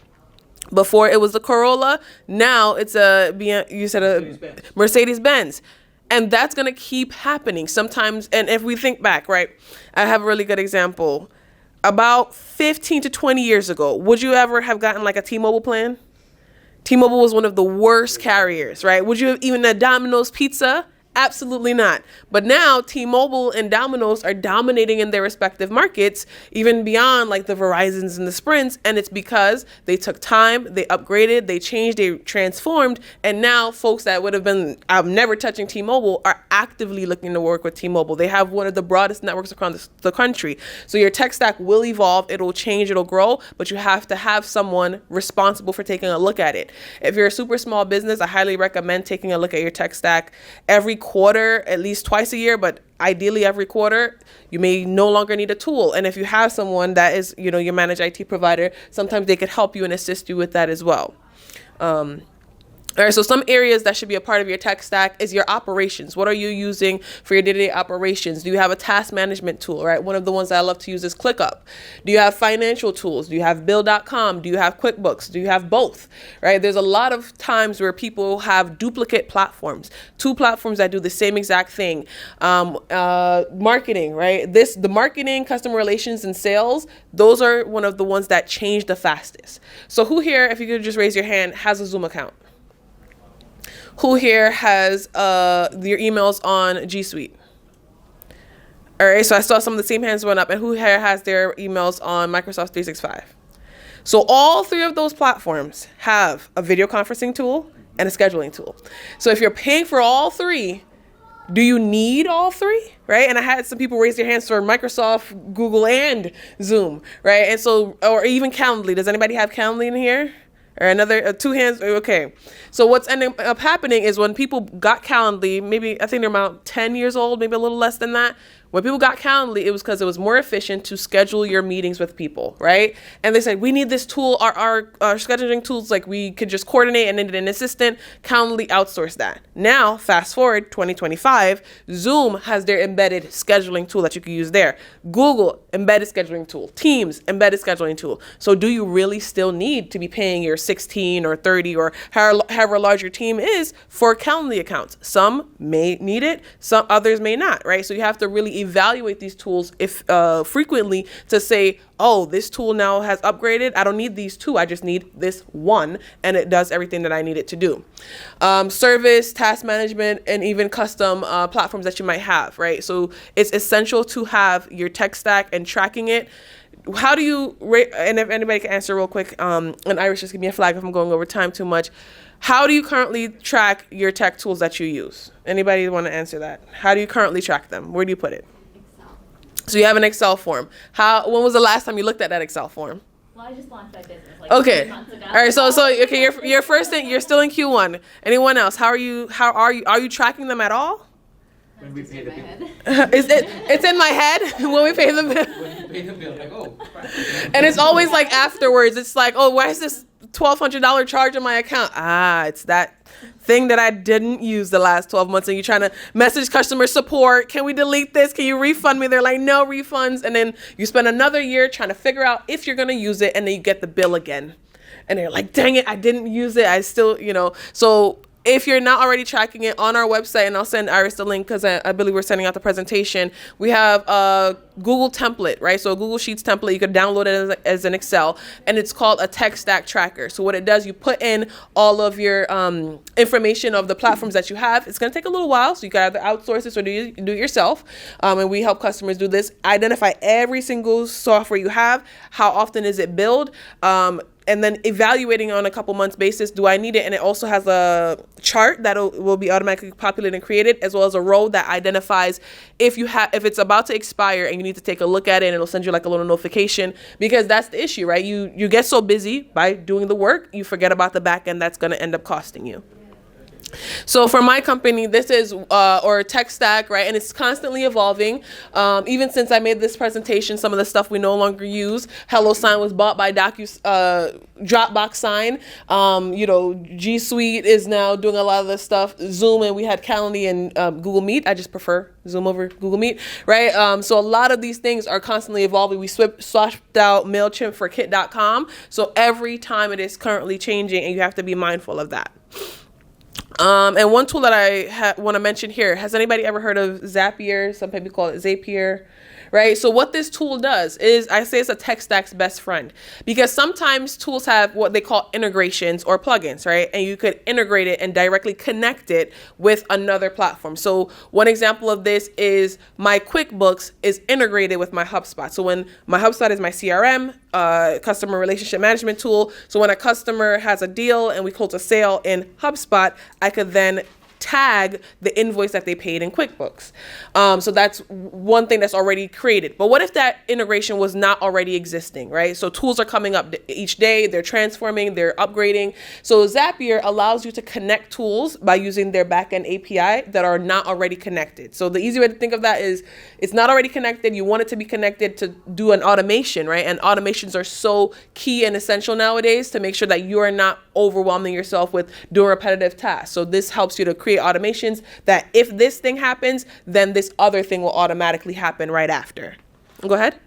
Before it was the Corolla, now it's a Mercedes-Benz. And that's gonna keep happening sometimes. And if we think back, right, I have a really good example. About 15 to 20 years ago, would you ever have gotten like a T-Mobile plan? T-Mobile was one of the worst carriers, right? Would you have even a Domino's pizza? Absolutely not. But now T-Mobile and Domino's are dominating in their respective markets, even beyond like the Verizons and the Sprints. And it's because they took time, they upgraded, they changed, they transformed. And now folks that would have been never touching T-Mobile are actively looking to work with T-Mobile. They have one of the broadest networks across the country. So your tech stack will evolve, it'll change, it'll grow, but you have to have someone responsible for taking a look at it. If you're a super small business, I highly recommend taking a look at your tech stack every quarter, at least twice a year, but ideally every quarter. You may no longer need a tool. And if you have someone that is, your managed IT provider, sometimes they could help you and assist you with that as well. All right, so some areas that should be a part of your tech stack is your operations. What are you using for your day-to-day operations? Do you have a task management tool, right? One of the ones that I love to use is ClickUp. Do you have financial tools? Do you have Bill.com? Do you have QuickBooks? Do you have both, right? There's a lot of times where people have duplicate platforms, two platforms that do the same exact thing. Marketing, right? The marketing, customer relations, and sales, those are one of the ones that change the fastest. So who here, if you could just raise your hand, has a Zoom account? Who here has your emails on G Suite? All right, so I saw some of the same hands went up. And who here has their emails on Microsoft 365? So all three of those platforms have a video conferencing tool and a scheduling tool. So if you're paying for all three, do you need all three, right? And I had some people raise their hands for Microsoft, Google, and Zoom, right? And so, or even Calendly. Does anybody have Calendly in here? Or another, two hands, okay. So what's ending up happening is when people got Calendly, maybe I think they're about 10 years old, maybe a little less than that. When people got Calendly, it was because it was more efficient to schedule your meetings with people, right? And they said, we need this tool. Our scheduling tools, like we could just coordinate and need an assistant. Calendly outsourced that. Now, fast forward 2025, Zoom has their embedded scheduling tool that you can use there. Google, embedded scheduling tool. Teams, embedded scheduling tool. So do you really still need to be paying your 16 or 30 or however large your team is for Calendly accounts? Some may need it, some others may not, right? So you have to really evaluate these tools if frequently to say, oh, this tool now has upgraded. I don't need these two. I just need this one, and it does everything that I need it to do. Service, task management, and even custom platforms that you might have, right? So it's essential to have your tech stack and tracking it. How do you rate, and if anybody can answer real quick, and Iris, just give me a flag if I'm going over time too much. How do you currently track your tech tools that you use? Anybody want to answer that? How do you currently track them? Where do you put it? Excel. So you have an Excel form. When was the last time you looked at that Excel form? Well, I just launched my business like Okay. 3 months ago. All right. So okay. You're first in. You're still in Q1. Anyone else? How are you? Are you tracking them at all? When we Just pay in the my bill. head. It's in my head when we pay the bill. When you pay the bill, like, oh, crap. And it's always like afterwards. It's like, oh, why is this $1,200 charge in my account? It's that thing that I didn't use the last 12 months, and you're trying to message customer support. Can we delete this? Can you refund me? They're like, no refunds. And then you spend another year trying to figure out if you're going to use it, and then you get the bill again. And they're like, dang it, I didn't use it. I still, so if you're not already tracking it on our website, and I'll send Iris the link because I believe we're sending out the presentation, we have a Google template, right? So a Google Sheets template, you could download it as an Excel, and it's called a tech stack tracker. So what it does, you put in all of your information of the platforms that you have. It's going to take a little while, so you can either outsource this or do it yourself. And we help customers do this. Identify every single software you have. How often is it billed? And then evaluating on a couple months basis, do I need it? And it also has a chart that will be automatically populated and created, as well as a row that identifies if it's about to expire and you need to take a look at it, and it'll send you like a little notification, because that's the issue, right? You get so busy by doing the work, you forget about the back end that's going to end up costing you. So for my company, this is or tech stack, right? And it's constantly evolving. Even since I made this presentation, some of the stuff we no longer use. HelloSign was bought by Dropbox Sign. G Suite is now doing a lot of this stuff. Zoom, and we had Calendly and Google Meet. I just prefer Zoom over Google Meet, right? So a lot of these things are constantly evolving. We swapped out MailChimp for Kit.com. So every time it is currently changing, and you have to be mindful of that. And one tool that I want to mention here, has anybody ever heard of Zapier? Some people call it Zapier, right? So what this tool does is, I say it's a tech stack's best friend, because sometimes tools have what they call integrations or plugins, right? And you could integrate it and directly connect it with another platform. So one example of this is my QuickBooks is integrated with my HubSpot. So when my HubSpot is my CRM, customer relationship management tool. So when a customer has a deal and we close a sale in HubSpot, I could then tag the invoice that they paid in QuickBooks. So that's one thing that's already created. But what if that integration was not already existing, right? So tools are coming up each day, they're transforming, they're upgrading. So Zapier allows you to connect tools by using their backend API that are not already connected. So the easy way to think of that is, it's not already connected, you want it to be connected to do an automation, right? And automations are so key and essential nowadays to make sure that you are not overwhelming yourself with doing repetitive tasks. So this helps you to create automations that if this thing happens, then this other thing will automatically happen right after. Go ahead.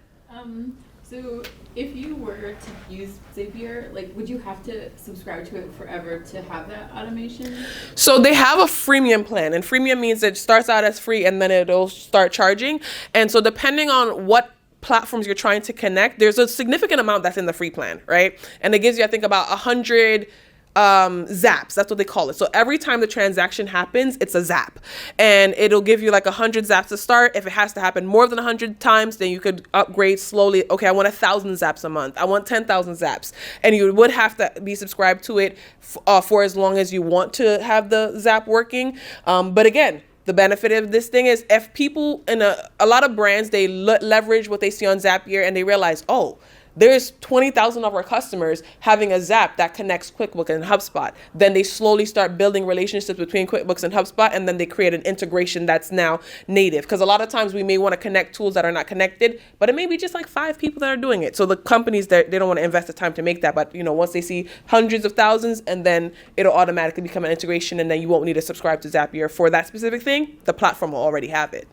So if you were to use Zapier, would you have to subscribe to it forever to have that automation? So they have a freemium plan, and freemium means it starts out as free and then it'll start charging. And so depending on what platforms you're trying to connect, there's a significant amount that's in the free plan, right? And it gives you, I think, about 100 zaps. That's what they call it. So every time the transaction happens, it's a zap, and it'll give you like 100 zaps to start. If it has to happen more than 100 times, then you could upgrade slowly. Okay, I want 1,000 zaps a month. I want 10,000 zaps, and you would have to be subscribed to it for as long as you want to have the zap working. But again, the benefit of this thing is, if people in a lot of brands, they leverage what they see on Zapier, and they realize, oh, there's 20,000 of our customers having a Zap that connects QuickBooks and HubSpot. Then they slowly start building relationships between QuickBooks and HubSpot, and then they create an integration that's now native. Because a lot of times we may want to connect tools that are not connected, but it may be just like 5 people that are doing it. So the companies, they don't want to invest the time to make that. But once they see hundreds of thousands, and then it'll automatically become an integration, and then you won't need to subscribe to Zapier for that specific thing. The platform will already have it.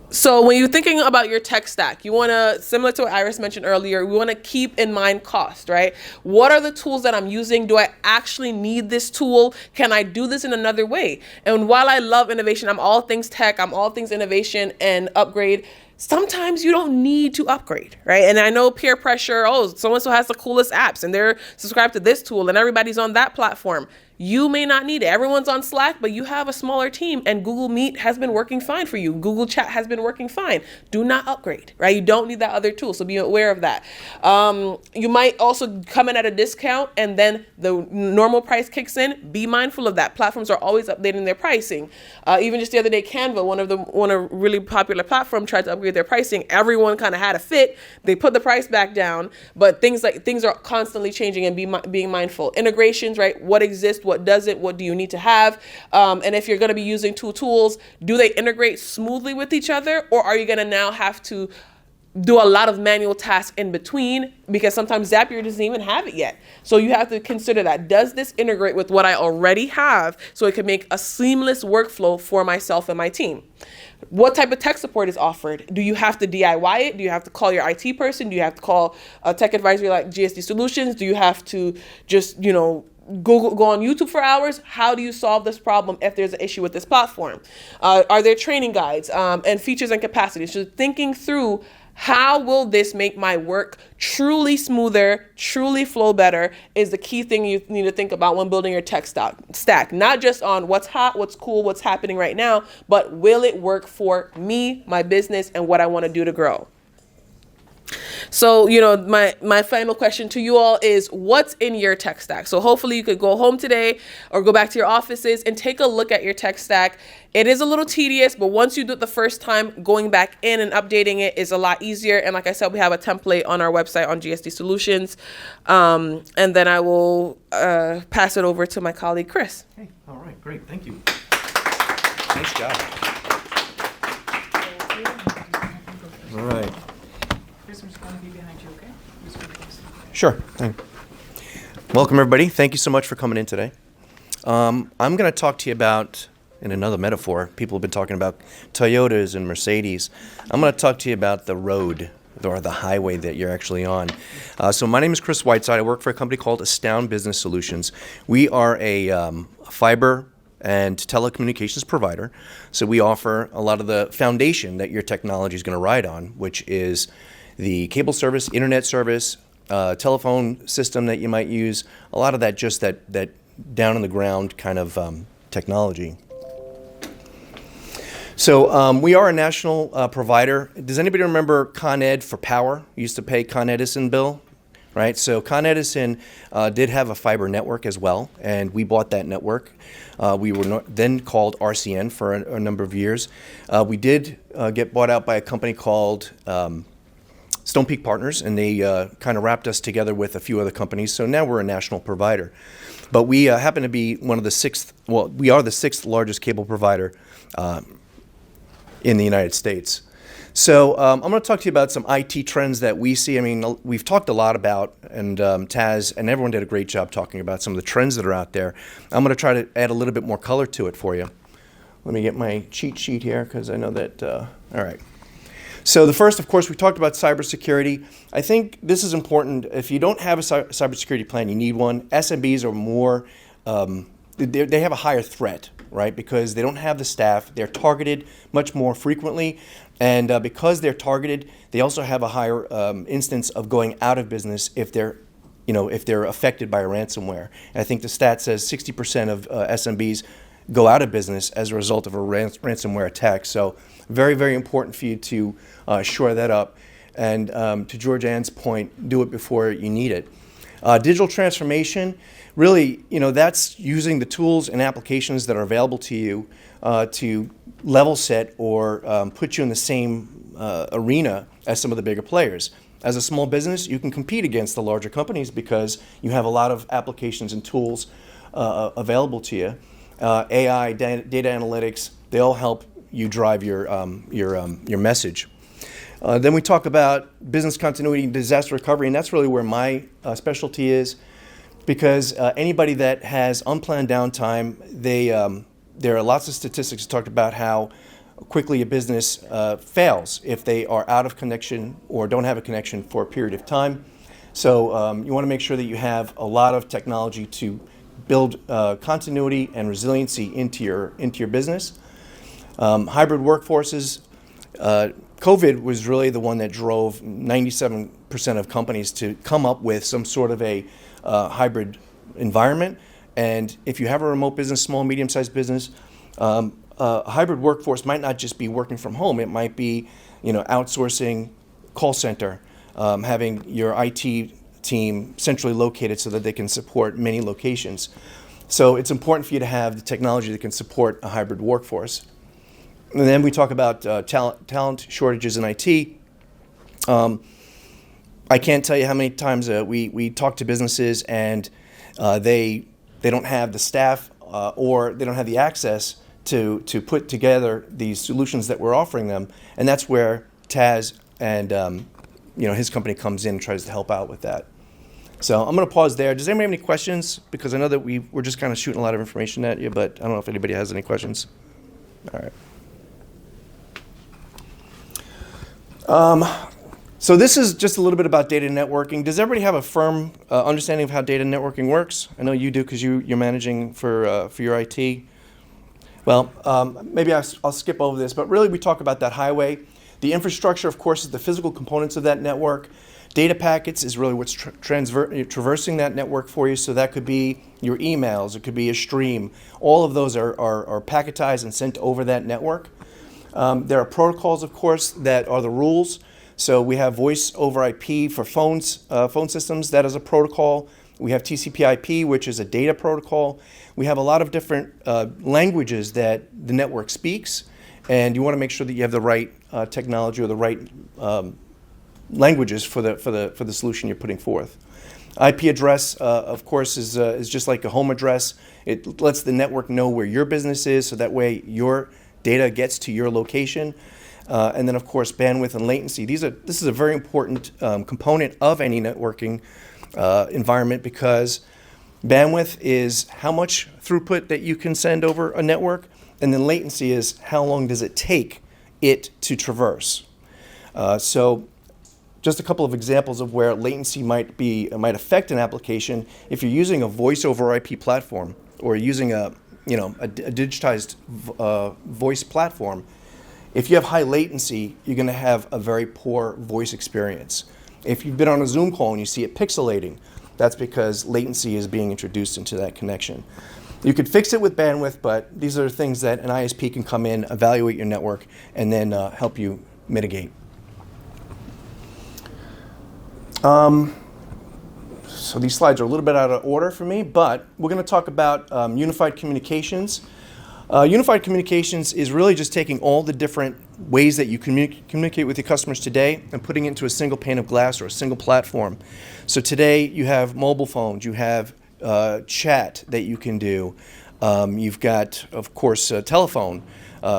So when you're thinking about your tech stack, you want to, similar to what Iris mentioned earlier, we want to keep in mind cost, right? What are the tools that I'm using? Do I actually need this tool? Can I do this in another way? And while I love innovation, I'm all things tech, I'm all things innovation and upgrade. Sometimes you don't need to upgrade, right? And I know peer pressure, so-and-so has the coolest apps and they're subscribed to this tool and everybody's on that platform. You may not need it. Everyone's on Slack, but you have a smaller team and Google Meet has been working fine for you. Google Chat has been working fine. Do not upgrade, right? You don't need that other tool, so be aware of that. You might also come in at a discount and then the normal price kicks in. Be mindful of that. Platforms are always updating their pricing. Even just the other day, Canva, one of really popular platform, tried to upgrade their pricing. Everyone kind of had a fit. They put the price back down, but things are constantly changing, and being mindful. Integrations, right? What exists? What doesn't? What do you need to have? And if you're going to be using 2 tools, do they integrate smoothly with each other, or are you going to now have to do a lot of manual tasks in between? Because sometimes Zapier doesn't even have it yet. So you have to consider that. Does this integrate with what I already have so it can make a seamless workflow for myself and my team? What type of tech support is offered? Do you have to DIY it? Do you have to call your IT person? Do you have to call a tech advisory like GSD Solutions? Do you have to just, go on YouTube for hours? How do you solve this problem if there's an issue with this platform? Are there training guides and features and capacities? So thinking through, how will this make my work truly smoother, truly flow better, is the key thing you need to think about when building your tech stack. Not just on what's hot, what's cool, what's happening right now, but will it work for me, my business, and what I want to do to grow? So, my final question to you all is, what's in your tech stack? So hopefully you could go home today or go back to your offices and take a look at your tech stack. It is a little tedious, but once you do it the first time, going back in and updating it is a lot easier. And like I said, we have a template on our website on GSD Solutions. And then I will pass it over to my colleague, Chris. Okay, all right, great, thank you. Nice job. All right. Sure. Thanks. Welcome, everybody. Thank you so much for coming in today. I'm going to talk to you about, in another metaphor, people have been talking about Toyotas and Mercedes. I'm going to talk to you about the road, or the highway that you're actually on. So my name is Chris Whiteside. I work for a company called Astound Business Solutions. We are a fiber and telecommunications provider. So we offer a lot of the foundation that your technology is going to ride on, which is the cable service, internet service, telephone system that you might use, a lot of that, just that down on the ground kind of technology. So we are a national provider. Does anybody remember Con Ed for power? You used to pay Con Edison bill, right? So Con Edison did have a fiber network as well, and we bought that network. We were then called RCN for a number of years. We did get bought out by a company called Stone Peak Partners, and they kind of wrapped us together with a few other companies. So now we're a national provider. But we happen to be we are the 6th largest cable provider in the United States. So I'm going to talk to you about some IT trends that we see. I mean, we've talked a lot about, and Taz and everyone did a great job talking about some of the trends that are out there. I'm going to try to add a little bit more color to it for you. Let me get my cheat sheet here, because I know that, all right. So the first, of course, we talked about cybersecurity. I think this is important. If you don't have a cybersecurity plan, you need one. SMBs are more, they have a higher threat, right? Because they don't have the staff. They're targeted much more frequently. And because they're targeted, they also have a higher instance of going out of business if they're affected by a ransomware. And I think the stat says 60% of SMBs go out of business as a result of a ransomware attack. So very, very important for you to shore that up. And to George Ann's point, do it before you need it. Digital transformation. really, that's using the tools and applications that are available to you to level set or put you in the same arena as some of the bigger players. As a small business, you can compete against the larger companies because you have a lot of applications and tools available to you. AI, data analytics, they all help you drive your message. Then we talk about business continuity and disaster recovery, and that's really where my specialty is, because anybody that has unplanned downtime, there are lots of statistics that talk about how quickly a business fails if they are out of connection or don't have a connection for a period of time. So you want to make sure that you have a lot of technology to build continuity and resiliency into your business. Hybrid workforces. COVID was really the one that drove 97% of companies to come up with some sort of a hybrid environment. And if you have a remote business, small, medium-sized business, a hybrid workforce might not just be working from home. It might be, outsourcing call center, having your IT team centrally located so that they can support many locations. So it's important for you to have the technology that can support a hybrid workforce. And then we talk about talent shortages in IT. I can't tell you how many times we talk to businesses and they don't have the staff or they don't have the access to put together these solutions that we're offering them, and that's where Taz and his company comes in and tries to help out with that. So I'm going to pause there. Does anybody have any questions? Because I know that we're just kind of shooting a lot of information at you, but I don't know if anybody has any questions. All right. So this is just a little bit about data networking. Does everybody have a firm understanding of how data networking works? I know you do because you're managing for your IT. Well, maybe I'll skip over this, but really we talk about that highway. The infrastructure, of course, is the physical components of that network. Data packets is really what's traversing that network for you. So that could be your emails, it could be a stream. All of those are packetized and sent over that network. There are protocols, of course, that are the rules. So we have voice over IP for phone systems. That is a protocol. We have TCP/IP, which is a data protocol. We have a lot of different languages that the network speaks, and you want to make sure that you have the right technology or the right languages for the solution you're putting forth. IP address, of course, is just like a home address. It lets the network know where your business is, so that way your data gets to your location. And then, of course, bandwidth and latency. This is a very important component of any networking environment, because bandwidth is how much throughput that you can send over a network, and then latency is how long does it take it to traverse. So just a couple of examples of where latency might affect an application. If you're using a voice over IP platform or using a digitized voice platform, if you have high latency, you're going to have a very poor voice experience. If you've been on a Zoom call and you see it pixelating, that's because latency is being introduced into that connection. You could fix it with bandwidth, but these are things that an ISP can come in, evaluate your network, and then help you mitigate. So these slides are a little bit out of order for me, but we're going to talk about unified communications. Unified communications is really just taking all the different ways that you communicate with your customers today and putting it into a single pane of glass or a single platform. So today you have mobile phones, you have chat that you can do, you've got, of course, telephone,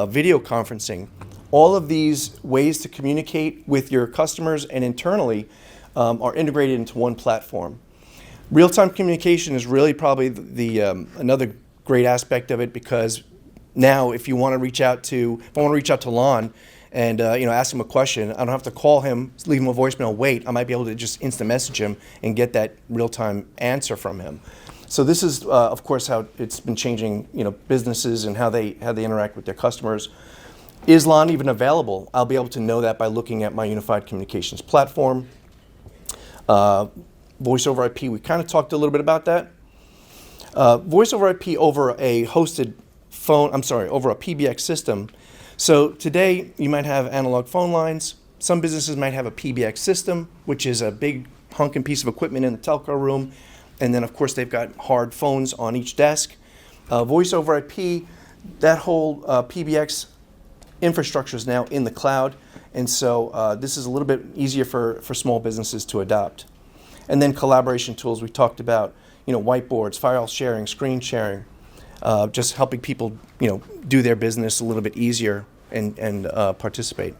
video conferencing. All of these ways to communicate with your customers and internally are integrated into one platform. Real-time communication is really probably another great aspect of it, because now if I want to reach out to Lon and ask him a question, I don't have to call him, leave him a voicemail, wait. I might be able to just instant message him and get that real-time answer from him. So this is, of course, how it's been changing, businesses and how they interact with their customers. Is Lon even available? I'll be able to know that by looking at my unified communications platform. Voice over IP, we kind of talked a little bit about that. Voice over IP over a hosted phone, over a PBX system. So today you might have analog phone lines. Some businesses might have a PBX system, which is a big honking piece of equipment in the telco room and then of course they've got hard phones on each desk. Voice over IP, that whole PBX infrastructure is now in the cloud, and so this is a little bit easier for small businesses to adopt. And then collaboration tools we talked about, whiteboards, file sharing, screen sharing, just helping people do their business a little bit easier and participate.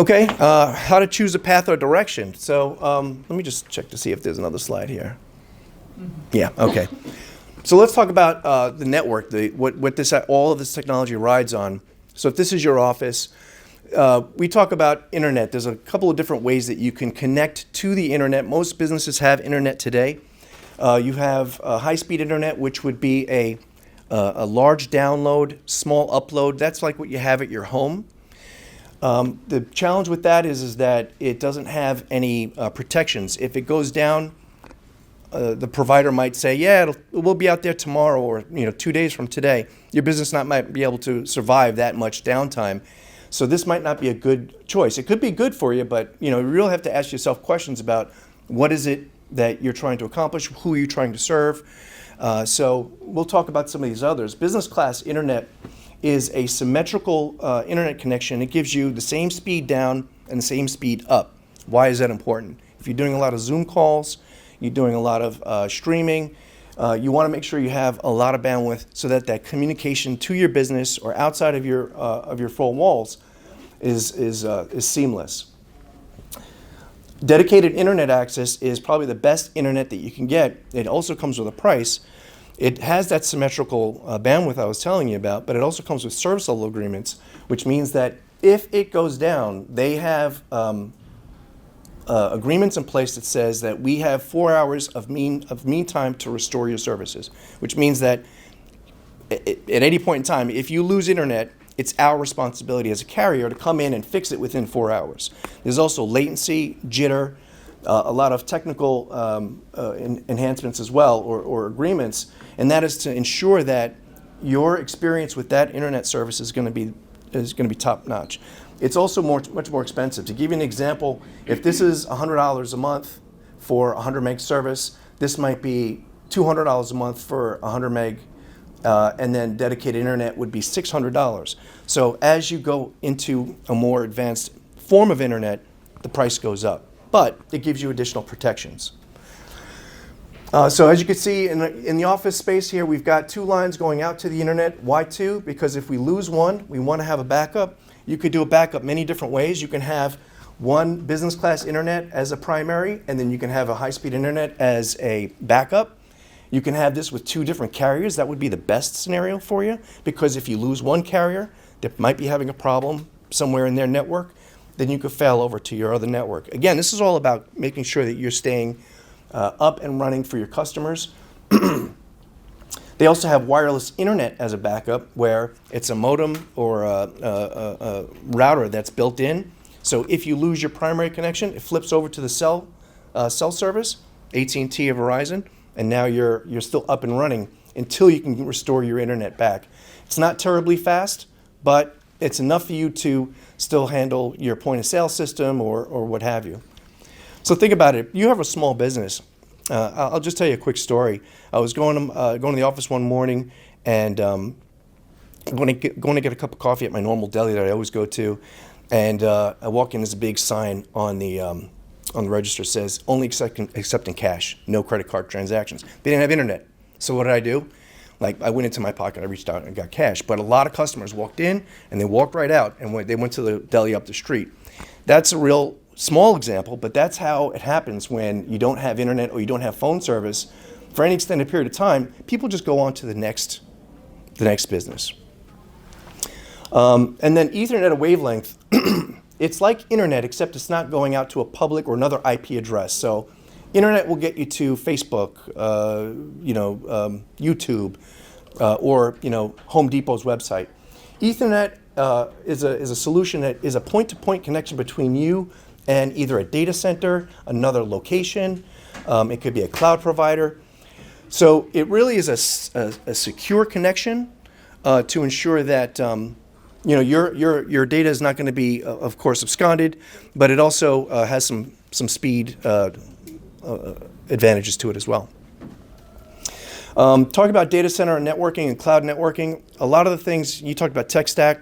Okay, how to choose a path or direction. So let me just check to see if there's another slide here. Yeah, okay. So let's talk about the network, what all of this technology rides on. So if this is your office, we talk about internet. There's a couple of different ways that you can connect to the internet. Most businesses have internet today. You have high-speed internet, which would be a large download, small upload. That's like what you have at your home. The challenge with that is that it doesn't have any protections. If it goes down, the provider might say, yeah, we'll be out there tomorrow or 2 days from today. Your business might be able to survive that much downtime. So this might not be a good choice. It could be good for you, but you really have to ask yourself questions about what is it that you're trying to accomplish, who are you trying to serve. So we'll talk about some of these others. Business class internet is a symmetrical internet connection. It gives you the same speed down and the same speed up. Why is that important? If you're doing a lot of Zoom calls, you're doing a lot of streaming, you want to make sure you have a lot of bandwidth so that communication to your business or outside of your four walls is seamless. Dedicated internet access is probably the best internet that you can get. It also comes with a price. It has that symmetrical bandwidth I was telling you about, but it also comes with service level agreements, which means that if it goes down, they have agreements in place that says that we have 4 hours of mean time to restore your services, which means that at any point in time, if you lose internet, it's our responsibility as a carrier to come in and fix it within 4 hours. There's also latency, jitter, a lot of technical enhancements as well, or agreements, and that is to ensure that your experience with that internet service is going to be top notch. It's also much more expensive. To give you an example, if this is $100 a month for 100 meg service, this might be $200 a month for 100 meg, and then dedicated internet would be $600. So as you go into a more advanced form of internet, the price goes up, but it gives you additional protections. So as you can see in the office space here, we've got 2 lines going out to the internet. Why 2? Because if we lose one, we want to have a backup. You could do a backup many different ways. You can have one business class internet as a primary, and then you can have a high-speed internet as a backup. You can have this with 2 different carriers. That would be the best scenario for you, because if you lose one carrier that might be having a problem somewhere in their network, then you could fail over to your other network. Again, this is all about making sure that you're staying up and running for your customers. They also have wireless internet as a backup, where it's a modem or a router that's built in. So if you lose your primary connection, it flips over to the cell service, AT&T or Verizon, and now you're still up and running until you can restore your internet back. It's not terribly fast, but it's enough for you to still handle your point of sale system or what have you. So think about it. You have a small business. I'll just tell you a quick story. I was going to the office one morning and going to get a cup of coffee at my normal deli that I always go to, and I walk in. There's a big sign on the register says only accepting cash, no credit card transactions. They didn't have internet, so what did I do? I went into my pocket, I reached out and got cash. But a lot of customers walked in and they walked right out, and they went to the deli up the street. That's a real small example, but that's how it happens when you don't have internet or you don't have phone service for any extended period of time. People just go on to the next business. And then Ethernet at wavelength, it's like internet, except it's not going out to a public or another IP address. So internet will get you to Facebook, YouTube, or Home Depot's website. Ethernet is a solution that is a point-to-point connection between you and either a data center, another location. It could be a cloud provider. So it really is a secure connection to ensure that your data is not going to be, of course, absconded, but it also has some speed advantages to it as well. Talking about data center and networking and cloud networking, a lot of the things you talked about tech stack,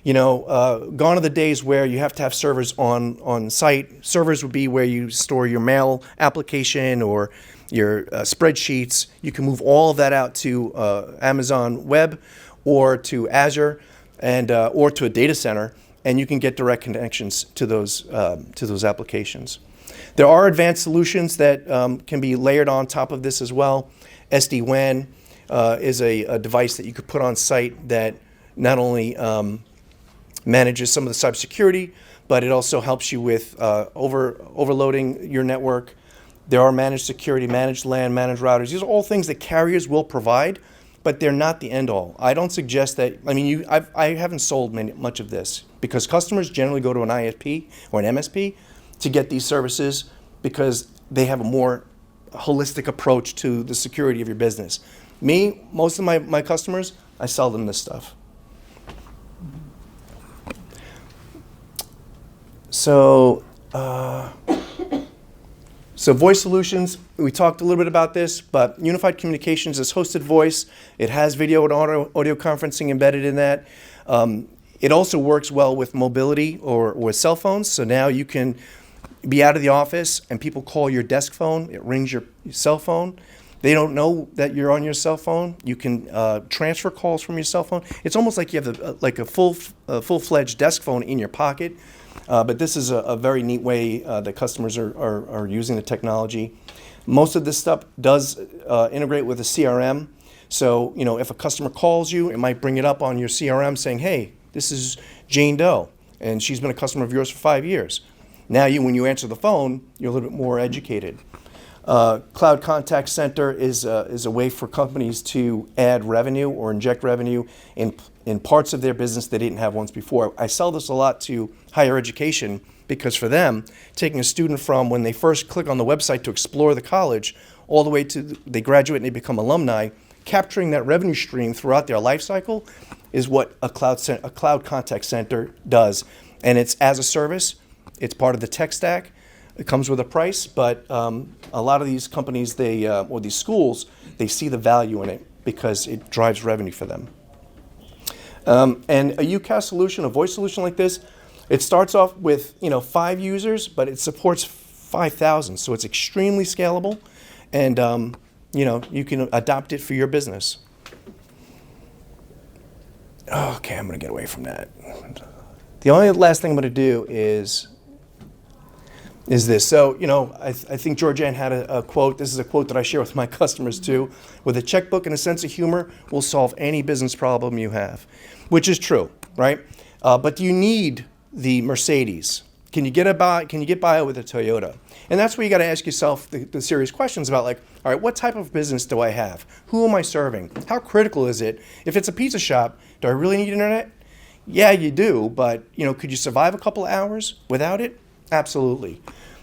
gone are the days where you have to have servers on site. Servers would be where you store your mail application or your spreadsheets. You can move all of that out to Amazon Web or to Azure and or to a data center, and you can get direct connections to those applications. There are advanced solutions that can be layered on top of this as well. SD-WAN is a device that you could put on site that not only manages some of the cybersecurity, but it also helps you with overloading your network. There are managed security, managed LAN, managed routers. These are all things that carriers will provide, but they're not the end all. I don't suggest that. I mean, I haven't sold much of this because customers generally go to an ISP or an MSP to get these services because they have a more holistic approach to the security of your business. Me, most of my customers, I sell them this stuff. So voice solutions, we talked a little bit about this, but unified communications is hosted voice. It has video and audio conferencing embedded in that. It also works well with mobility or with cell phones. So now you can be out of the office and people call your desk phone. It rings your cell phone. They don't know that you're on your cell phone. You can transfer calls from your cell phone. It's almost like you have a full-fledged desk phone in your pocket. But this is a very neat way that customers are using the technology. Most of this stuff does integrate with a CRM. So, if a customer calls you, it might bring it up on your CRM saying, hey, this is Jane Doe, and she's been a customer of yours for 5 years. Now, when you answer the phone, you're a little bit more educated. Cloud Contact Center is a way for companies to add revenue or inject revenue in parts of their business they didn't have once before. I sell this a lot to higher education because for them, taking a student from when they first click on the website to explore the college all the way to they graduate and they become alumni, capturing that revenue stream throughout their life cycle is what a cloud contact center does. And it's as a service. It's part of the tech stack. It comes with a price, but a lot of these companies, or these schools, they see the value in it because it drives revenue for them. And a UCaaS solution, a voice solution like this, it starts off with 5 users, but it supports 5,000, so it's extremely scalable, and you can adopt it for your business. Okay, I'm going to get away from that. The only last thing I'm going to do is this. So, I think Georgianne had a quote. This is a quote that I share with my customers too. With a checkbook and a sense of humor, we'll solve any business problem you have, which is true, right? But do you need the Mercedes? Can you get by with a Toyota? And that's where you got to ask yourself the serious questions about, like, all right, what type of business do I have? Who am I serving? How critical is it? If it's a pizza shop, do I really need internet? Yeah, you do, but could you survive a couple of hours without it? Absolutely.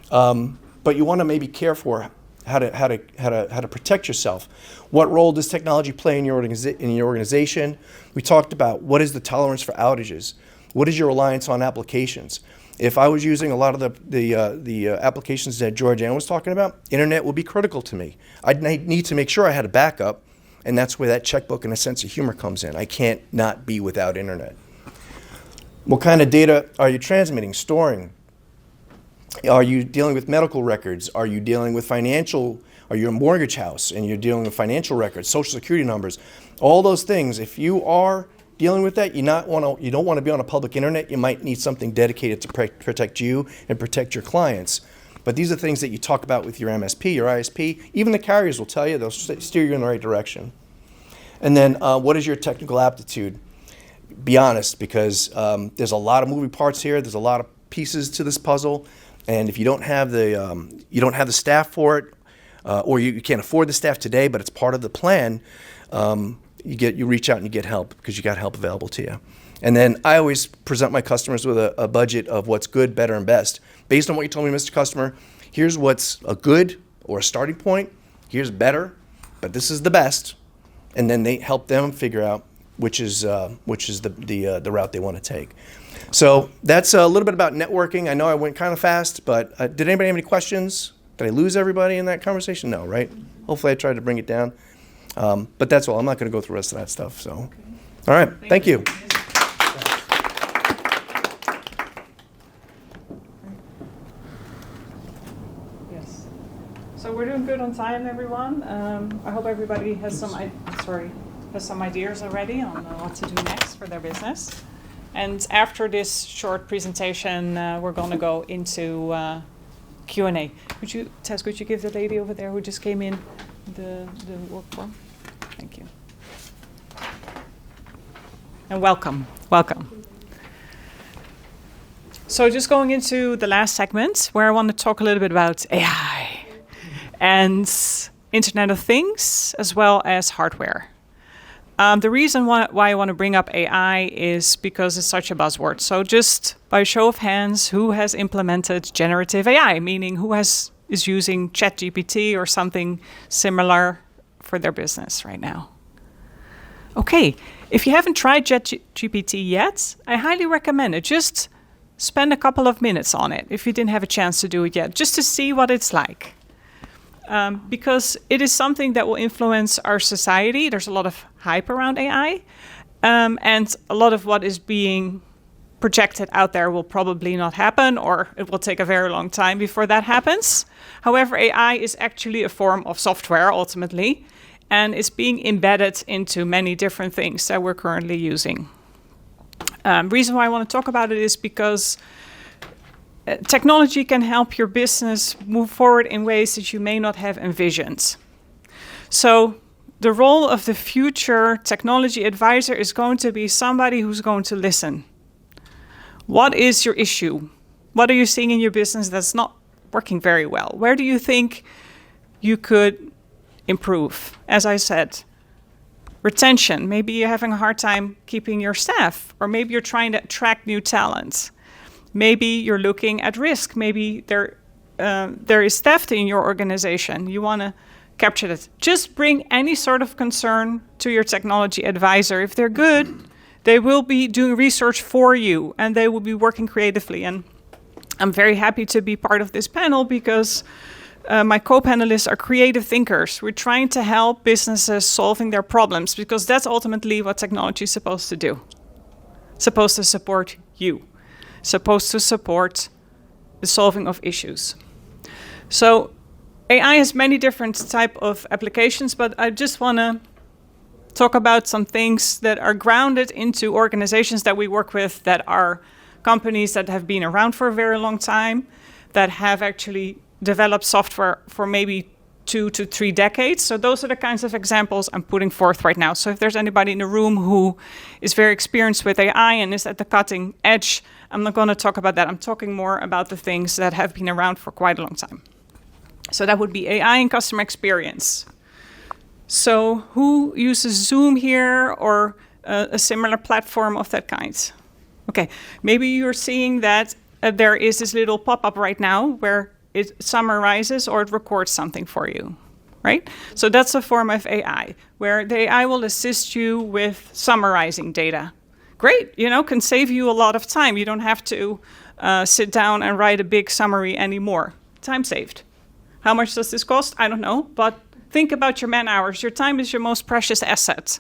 But you want to maybe care for how to protect yourself. What role does technology play in your organization? We talked about what is the tolerance for outages. What is your reliance on applications? If I was using a lot of the applications that Georgianne was talking about, internet would be critical to me. I'd need to make sure I had a backup, and that's where that checkbook and a sense of humor comes in. I can't not be without internet. What kind of data are you transmitting, storing? Are you dealing with medical records? Are you dealing with financial? Are you a mortgage house and you're dealing with financial records, social security numbers? All those things, if you are dealing with that, you don't want to be on a public internet. You might need something dedicated to protect you and protect your clients. But these are things that you talk about with your MSP, your ISP. Even the carriers will tell you, they'll steer you in the right direction. And then what is your technical aptitude? Be honest, because there's a lot of moving parts here. There's a lot of pieces to this puzzle. And if you don't have the staff for it, or you can't afford the staff today, but it's part of the plan, you reach out and you get help because you got help available to you. And then I always present my customers with a budget of what's good, better, and best. Based on what you told me, Mr. Customer, here's what's a good or a starting point. Here's better, but this is the best. And then they help them figure out which is the route they want to take. So that's a little bit about networking. I know I went kind of fast, but did anybody have any questions? Did I lose everybody in that conversation? No, right? Hopefully I tried to bring it down. But that's all. I'm not going to go through the rest of that stuff. So, all right. Thank you. Yes. So we're doing good on time, everyone. I hope everybody has some ideas already on what to do next for their business. And after this short presentation, we're going to go into Q&A. Tess, could you give the lady over there who just came in the work form? Thank you. And welcome. So just going into the last segment, where I want to talk a little bit about AI and Internet of Things, as well as hardware. The reason why I want to bring up AI is because it's such a buzzword. So just by show of hands, who has implemented generative AI, meaning who is using ChatGPT or something similar for their business right now? Okay, if you haven't tried ChatGPT yet, I highly recommend it. Just spend a couple of minutes on it if you didn't have a chance to do it yet, just to see what it's like. Because it is something that will influence our society. There's a lot of hype around AI, and a lot of what is being projected out there will probably not happen, or it will take a very long time before that happens. However, AI is actually a form of software ultimately, and it's being embedded into many different things that we're currently using. Reason why I want to talk about it is because technology can help your business move forward in ways that you may not have envisioned. So the role of the future technology advisor is going to be somebody who's going to listen. What is your issue? What are you seeing in your business that's not working very well? Where do you think you could improve? As I said, retention. Maybe you're having a hard time keeping your staff, or maybe you're trying to attract new talent. Maybe you're looking at risk. Maybe there is theft in your organization. You want to capture that. Just bring any sort of concern to your technology advisor. If they're good, they will be doing research for you, and they will be working creatively. And I'm very happy to be part of this panel because my co-panelists are creative thinkers. We're trying to help businesses solving their problems, because that's ultimately what technology is supposed to do. It's supposed to support you. Supposed to support the solving of issues. So AI has many different type of applications, but I just want to talk about some things that are grounded into organizations that we work with, that are companies that have been around for a very long time, that have actually developed software for maybe 2 to 3 decades. So those are the kinds of examples I'm putting forth right now. So if there's anybody in the room who is very experienced with AI and is at the cutting edge, I'm not going to talk about that. I'm talking more about the things that have been around for quite a long time. So that would be AI and customer experience. So who uses Zoom here, or a similar platform of that kind? Okay, maybe you're seeing that there is this little pop-up right now where it summarizes or it records something for you, right? So that's a form of AI, where the AI will assist you with summarizing data. Great, can save you a lot of time. You don't have to sit down and write a big summary anymore. Time saved. How much does this cost? I don't know, but think about your man hours. Your time is your most precious asset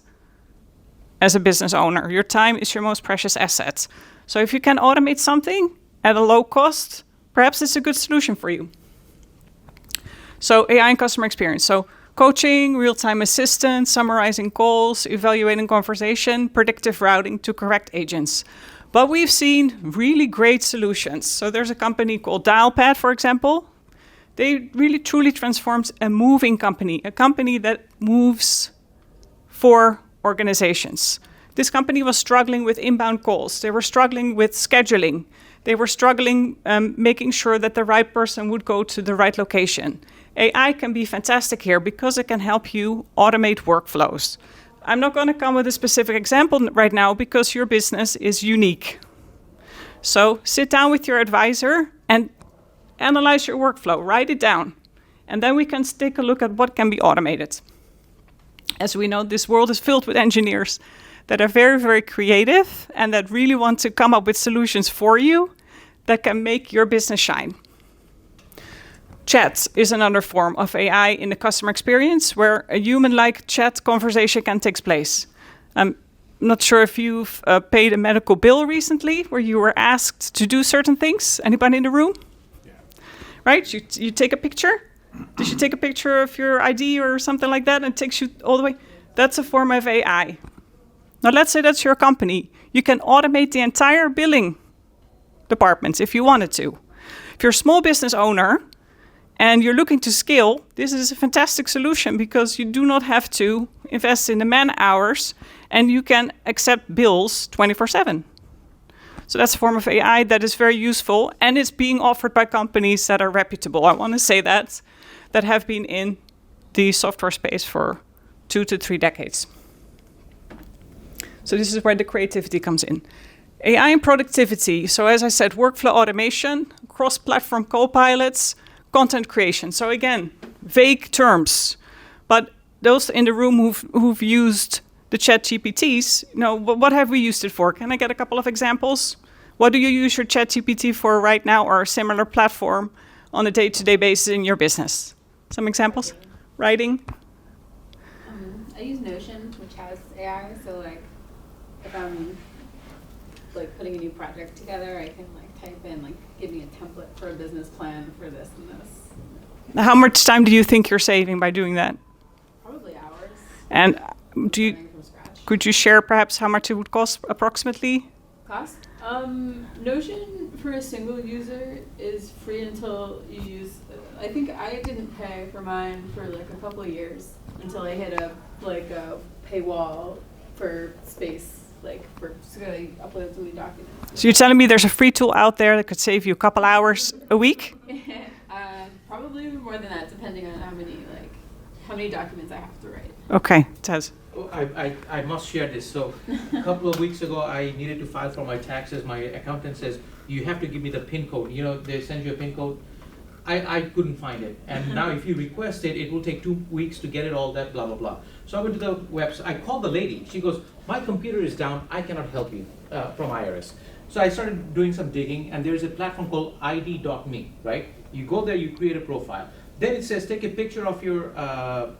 as a business owner. Your time is your most precious asset. So if you can automate something at a low cost, perhaps it's a good solution for you. So AI and customer experience. So coaching, real-time assistance, summarizing calls, evaluating conversation, predictive routing to correct agents. But we've seen really great solutions. So there's a company called Dialpad, for example. They really truly transformed a moving company, a company that moves for organizations. This company was struggling with inbound calls. They were struggling with scheduling. They were struggling making sure that the right person would go to the right location. AI can be fantastic here because it can help you automate workflows. I'm not going to come with a specific example right now because your business is unique. So sit down with your advisor and analyze your workflow, write it down, and then we can take a look at what can be automated. As we know, this world is filled with engineers that are very, very creative and that really want to come up with solutions for you that can make your business shine. Chat is another form of AI in the customer experience where a human-like chat conversation can take place. I'm not sure if you've paid a medical bill recently where you were asked to do certain things. Anybody in the room? Yeah. Right? You take a picture. Did you take a picture of your ID or something like that and it takes you all the way? That's a form of AI. Now let's say that's your company. You can automate the entire billing departments if you wanted to. If you're a small business owner and you're looking to scale, this is a fantastic solution because you do not have to invest in the man hours and you can accept bills 24/7. So that's a form of AI that is very useful and it's being offered by companies that are reputable. I want to say that have been in the software space for 2 to 3 decades. So this is where the creativity comes in. AI and productivity. So as I said, workflow automation, cross-platform co-pilots, content creation. So again, vague terms. But those in the room who've used the chat GPTs, what have we used it for? Can I get a couple of examples? What do you use your chat GPT for right now or a similar platform on a day-to-day basis in your business? Some examples? Writing? I use Notion, which has AI, so like if I'm like putting a new project together, I can like type in like give me a template for a business plan for this and this. Now, how much time do you think you're saving by doing that? Probably hours. And Starting from scratch. could you share perhaps how much it would cost approximately? Cost? Notion for a single user is free until you use. I think I didn't pay for mine for like a couple of years until I hit a paywall for space, so I upload so many documents. So you're telling me there's a free tool out there that could save you a couple hours a week? Probably more than that, depending on how many documents I have to write. Okay, Taz. Oh, I must share this. So a couple of weeks ago, I needed to file for my taxes. My accountant says, you have to give me the PIN code. They send you a PIN code. I couldn't find it. And now if you request it, it will take 2 weeks to get it all that, blah, blah, blah. So I went to the website. I called the lady. She goes, my computer is down. I cannot help you from IRS. So I started doing some digging, and there's a platform called ID.me, right? You go there, you create a profile. Then it says, take a picture of your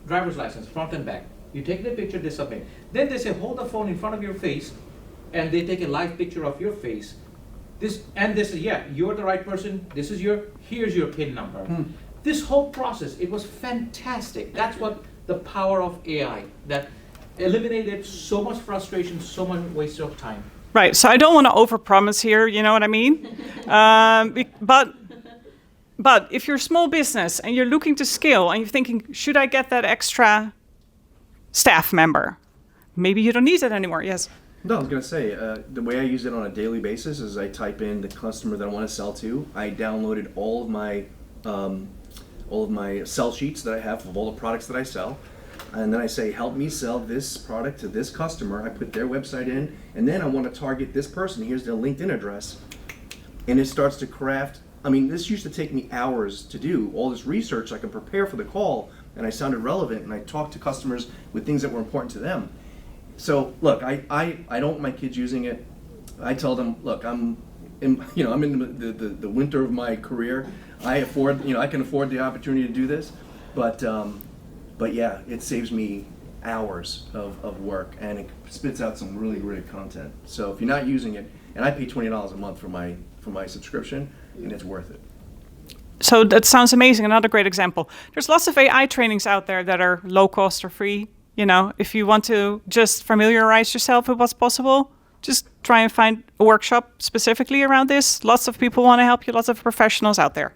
driver's license, front and back. You take the picture, they submit. Then they say, hold the phone in front of your face, and they take a live picture of your face. They say, yeah, you're the right person. Here's your PIN number. This whole process, it was fantastic. That's what the power of AI, that eliminated so much frustration, so much waste of time. Right, so I don't want to overpromise here, you know what I mean? But if you're a small business and you're looking to scale and you're thinking, should I get that extra staff member? Maybe you don't need it anymore, yes? No, I was going to say, the way I use it on a daily basis is I type in the customer that I want to sell to. I downloaded all of my sell sheets that I have of all the products that I sell. And then I say, help me sell this product to this customer. I put their website in, and then I want to target this person. Here's their LinkedIn address. And it starts to craft. I mean, this used to take me hours to do, all this research. I could prepare for the call, and I sounded relevant, and I talked to customers with things that were important to them. So look, I don't want my kids using it. I tell them, look, I'm in the winter of my career. I can afford the opportunity to do this, but yeah, it saves me hours of work, and it spits out some really great content. So if you're not using it, and I pay $20 a month for my subscription, and it's worth it. So that sounds amazing. Another great example. There's lots of AI trainings out there that are low cost or free. If you want to just familiarize yourself with what's possible, just try and find a workshop specifically around this. Lots of people want to help you, lots of professionals out there.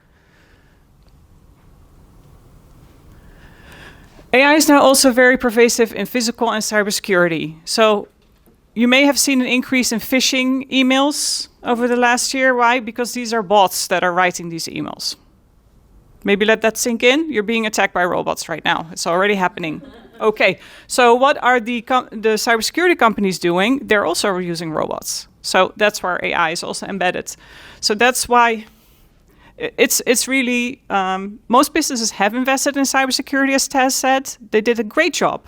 AI is now also very pervasive in physical and cybersecurity. So you may have seen an increase in phishing emails over the last year. Why? Because these are bots that are writing these emails. Maybe let that sink in. You're being attacked by robots right now. It's already happening. Okay, so what are the cybersecurity companies doing? They're also using robots. So that's where AI is also embedded. So that's why it's really, most businesses have invested in cybersecurity, as Taz said. They did a great job.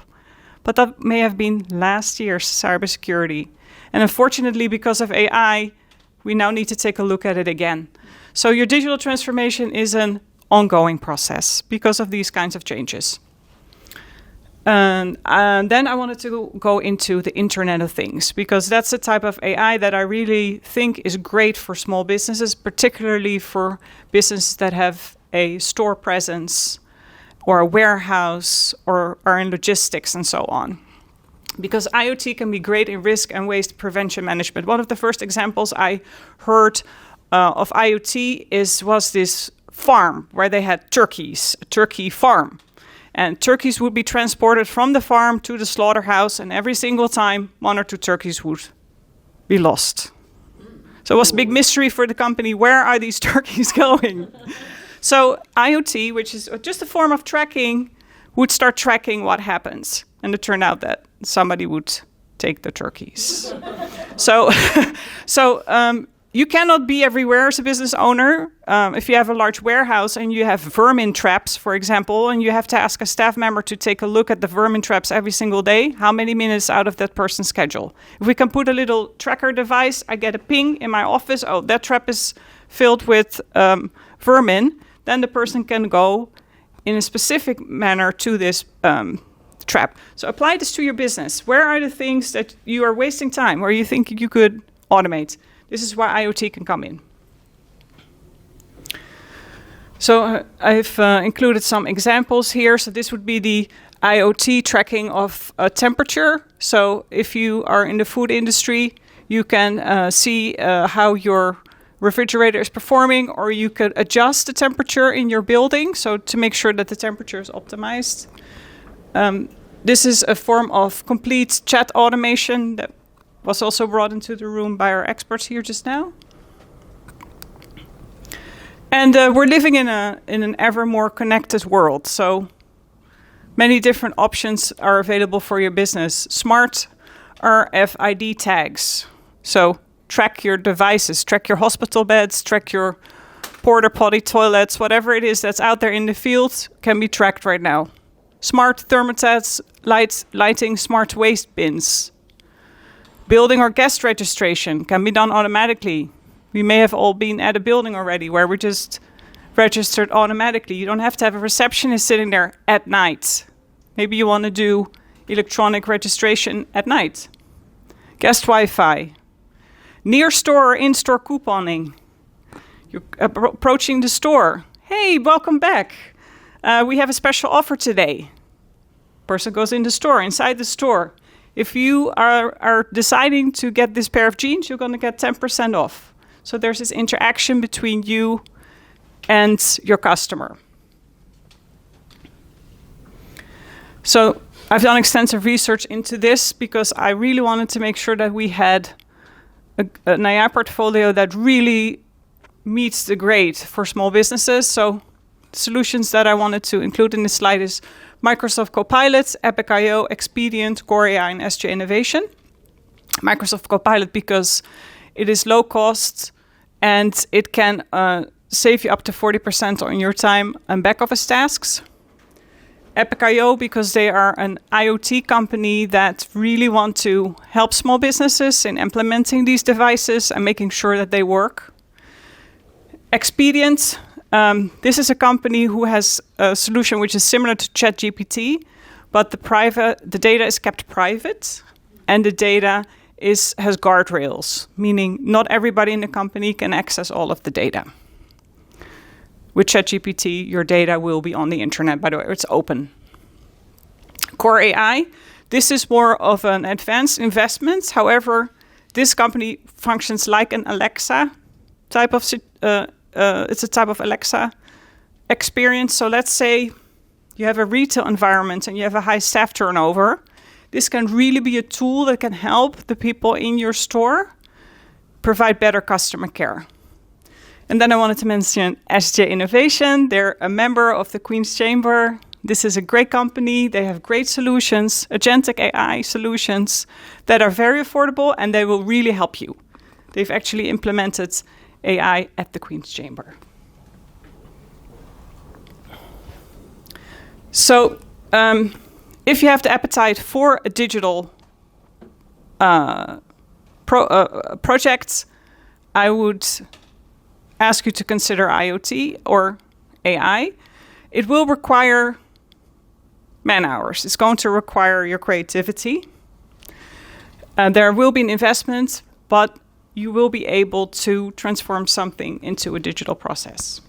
But that may have been last year's cybersecurity. And unfortunately, because of AI, we now need to take a look at it again. So your digital transformation is an ongoing process because of these kinds of changes. And then I wanted to go into the Internet of Things, because that's the type of AI that I really think is great for small businesses, particularly for businesses that have a store presence or a warehouse or are in logistics and so on. Because IoT can be great in risk and waste prevention management. One of the first examples I heard of IoT was this farm where they had turkeys, a turkey farm. And turkeys would be transported from the farm to the slaughterhouse, and every single time, 1 or 2 turkeys would be lost. So it was a big mystery for the company, where are these turkeys going? So IoT, which is just a form of tracking, would start tracking what happens. And it turned out that somebody would take the turkeys. So you cannot be everywhere as a business owner. If you have a large warehouse and you have vermin traps, for example, and you have to ask a staff member to take a look at the vermin traps every single day, how many minutes out of that person's schedule? If we can put a little tracker device, I get a ping in my office, oh, that trap is filled with vermin, then the person can go in a specific manner to this trap. So apply this to your business. Where are the things that you are wasting time, where you think you could automate? This is where IoT can come in. So I've included some examples here. So this would be the IoT tracking of temperature. So if you are in the food industry, you can see how your refrigerator is performing, or you could adjust the temperature in your building, so to make sure that the temperature is optimized. This is a form of complete chat automation that was also brought into the room by our experts here just now. And we're living in an ever more connected world, so many different options are available for your business. Smart RFID tags, so track your devices, track your hospital beds, track your porta potty toilets, whatever it is that's out there in the field can be tracked right now. Smart thermostats, lighting smart waste bins. Building or guest registration can be done automatically. We may have all been at a building already where we just registered automatically. You don't have to have a receptionist sitting there at night. Maybe you want to do electronic registration at night. Guest Wi-Fi. Near store or in-store couponing. You're approaching the store. Hey, welcome back. We have a special offer today. Person goes in the store, inside the store. If you are deciding to get this pair of jeans, you're going to get 10% off. So there's this interaction between you and your customer. So I've done extensive research into this because I really wanted to make sure that we had an AI portfolio that really meets the grade for small businesses. So solutions that I wanted to include in this slide is Microsoft Copilot, Epic IO, Expedient, Core AI, and SJ Innovation. Microsoft Copilot because it is low cost and it can save you up to 40% on your time and back office tasks. Epic IO because they are an IoT company that really want to help small businesses in implementing these devices and making sure that they work. Expedient, this is a company who has a solution which is similar to ChatGPT, but the data is kept private and the data has guardrails, meaning not everybody in the company can access all of the data. With ChatGPT, your data will be on the internet. By the way, it's open. Core AI, this is more of an advanced investment. However, this company functions like an Alexa type of. It's a type of Alexa experience. So let's say you have a retail environment and you have a high staff turnover. This can really be a tool that can help the people in your store provide better customer care. And then I wanted to mention SJ Innovation. They're a member of the Queen's Chamber. This is a great company. They have great solutions, agentic AI solutions that are very affordable and they will really help you. They've actually implemented AI at the Queen's Chamber. So if you have the appetite for a digital project, I would ask you to consider IoT or AI, it will require man hours. It's going to require your creativity. There will be an investment, but you will be able to transform something into a digital process.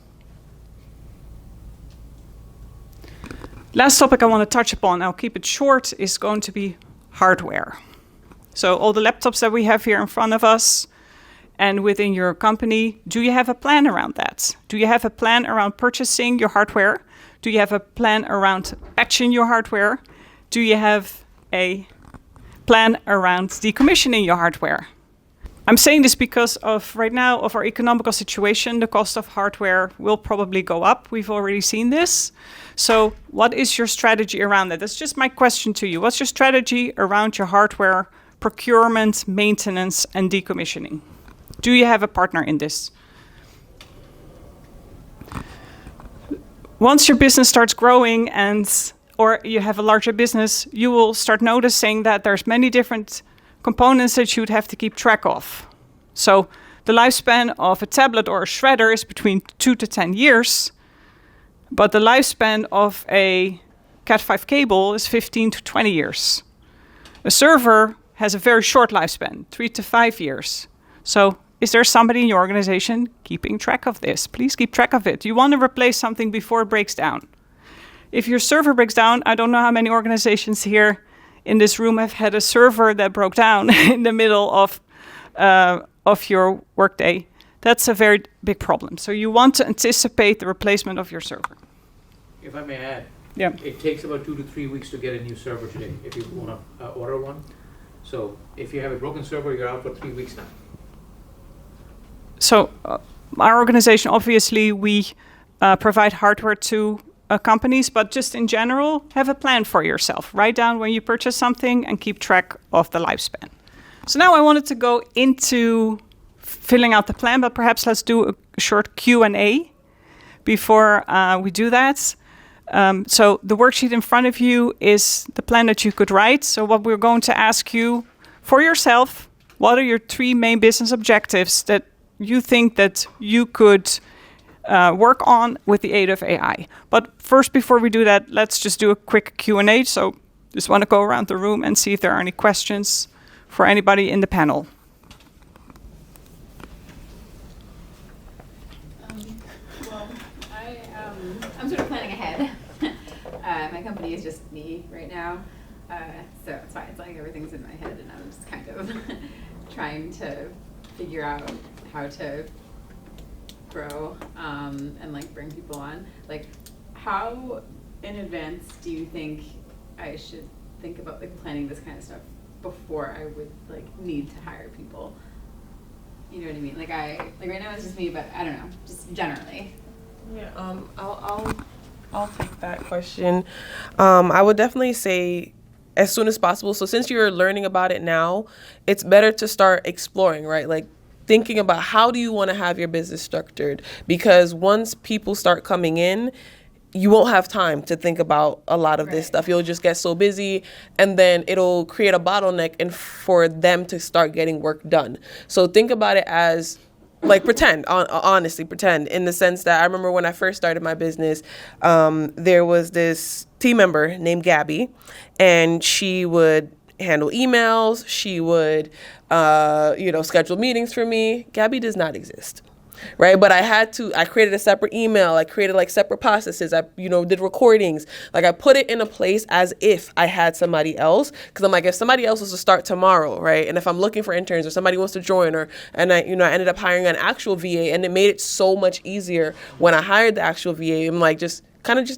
Last topic I want to touch upon, I'll keep it short, is going to be hardware. So all the laptops that we have here in front of us and within your company, do you have a plan around that? Do you have a plan around purchasing your hardware? Do you have a plan around patching your hardware? Do you have a plan around decommissioning your hardware? I'm saying this because of right now of our economical situation, the cost of hardware will probably go up. We've already seen this. So what is your strategy around that? That's just my question to you. What's your strategy around your hardware procurement, maintenance, and decommissioning? Do you have a partner in this? Once your business starts growing or you have a larger business, you will start noticing that there's many different components that you'd have to keep track of. So the lifespan of a tablet or a shredder is between 2 to 10 years, but the lifespan of a Cat5 cable is 15 to 20 years. A server has a very short lifespan, 3 to 5 years. So is there somebody in your organization keeping track of this? Please keep track of it. You want to replace something before it breaks down. If your server breaks down, I don't know how many organizations here in this room have had a server that broke down in the middle of your workday. That's a very big problem. So you want to anticipate the replacement of your server. If I may add, Yeah. it takes about 2 to 3 weeks to get a new server today if you want to order one. So if you have a broken server, you're out for 3 weeks now. So our organization, obviously, we provide hardware to companies, but just in general, have a plan for yourself. Write down when you purchase something and keep track of the lifespan. So now I wanted to go into filling out the plan, but perhaps let's do a short Q&A before we do that. So the worksheet in front of you is the plan that you could write. So what we're going to ask you for yourself, what are your 3 main business objectives that you think that you could work on with the aid of AI? But first, before we do that, let's just do a quick Q&A. So just want to go around the room and see if there are any questions for anybody in the panel. Well, I'm sort of planning ahead. My company is just me right now, so it's fine. It's like everything's in my head, and I'm just kind of trying to figure out how to grow and like bring people on. Like, how in advance do you think I should think about like planning this kind of stuff before I would like need to hire people? You know what I mean? Like right now it's just me, but I don't know, just generally. Yeah, I'll take that question. I would definitely say as soon as possible. So since you're learning about it now, it's better to start exploring, right? Like thinking about how do you want to have your business structured? Because once people start coming in, you won't have time to think about a lot of this stuff. You'll just get so busy, and then it'll create a bottleneck and for them to start getting work done. So think about it as like pretend, honestly pretend, in the sense that I remember when I first started my business, there was this team member named Gabby, and she would handle emails. She would, schedule meetings for me. Gabby does not exist. Right. But I created a separate email. I created like separate processes. I, did recordings. Like I put it in a place as if I had somebody else. Cause I'm like, if somebody else was to start tomorrow, right? And if I'm looking for interns or somebody wants to join and I ended up hiring an actual VA, and it made it so much easier when I hired the actual VA. I'm like, just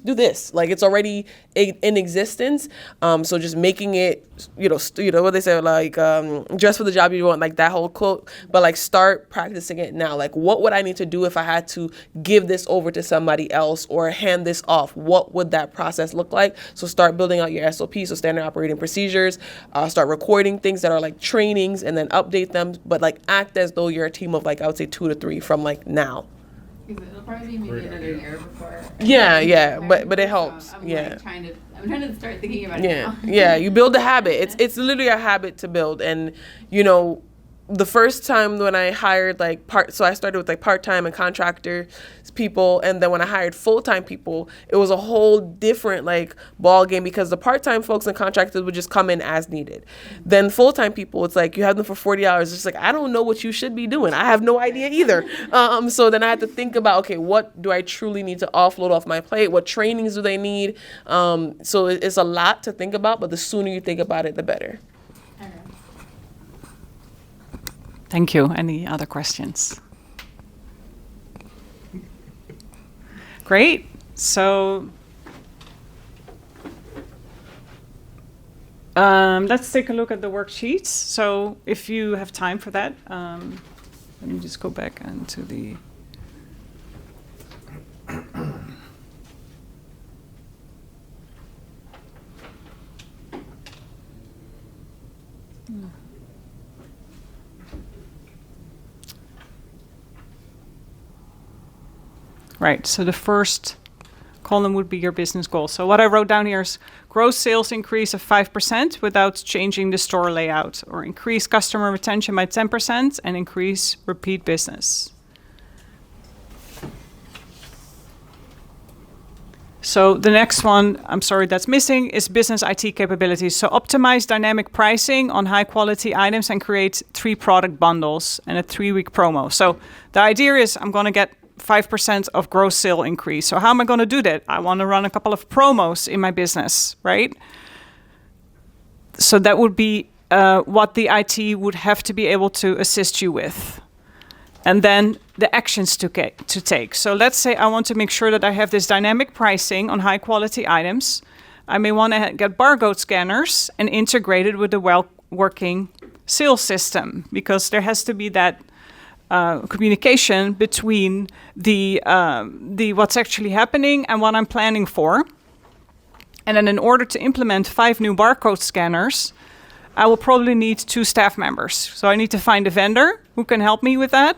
do this. Like it's already in existence. So just making it, what they say, like, dress for the job you want, like that whole quote, but like start practicing it now. Like what would I need to do if I had to give this over to somebody else or hand this off? What would that process look like? So start building out your SOPs, so standard operating procedures, start recording things that are like trainings and then update them, but like act as though you're a team of like, I would say 2 to 3 from like now. It'll probably be maybe another year before. Yeah, but it helps. So I'm trying to start thinking about it now. Yeah, you build a habit. It's literally a habit to build, and the first time when I hired so I started with like part-time and contractor people, and then when I hired full-time people, it was a whole different like ball game, because the part-time folks and contractors would just come in as needed. Then full-time people, it's like you have them for 40 hours. It's like, I don't know what you should be doing. I have no idea either. So then I had to think about, okay, what do I truly need to offload off my plate? What trainings do they need? So it's a lot to think about, but the sooner you think about it, the better. Thank you. Any other questions? Great. So let's take a look at the worksheets. So if you have time for that, let me just go back into the... Right, so the first column would be your business goal. So what I wrote down here is gross sales increase of 5% without changing the store layout, or increase customer retention by 10% and increase repeat business. So the next one, I'm sorry, that's missing is business IT capabilities. So optimize dynamic pricing on high quality items and create 3 product bundles and a 3-week promo. So the idea is I'm going to get 5% of gross sale increase. So how am I going to do that? I want to run a couple of promos in my business, right? So that would be what the IT would have to be able to assist you with. And then the actions to take. So let's say I want to make sure that I have this dynamic pricing on high quality items. I may want to get barcode scanners and integrate it with the well-working sales system, because there has to be that communication between the what's actually happening and what I'm planning for. And then in order to implement 5 new barcode scanners, I will probably need 2 staff members. So I need to find a vendor who can help me with that.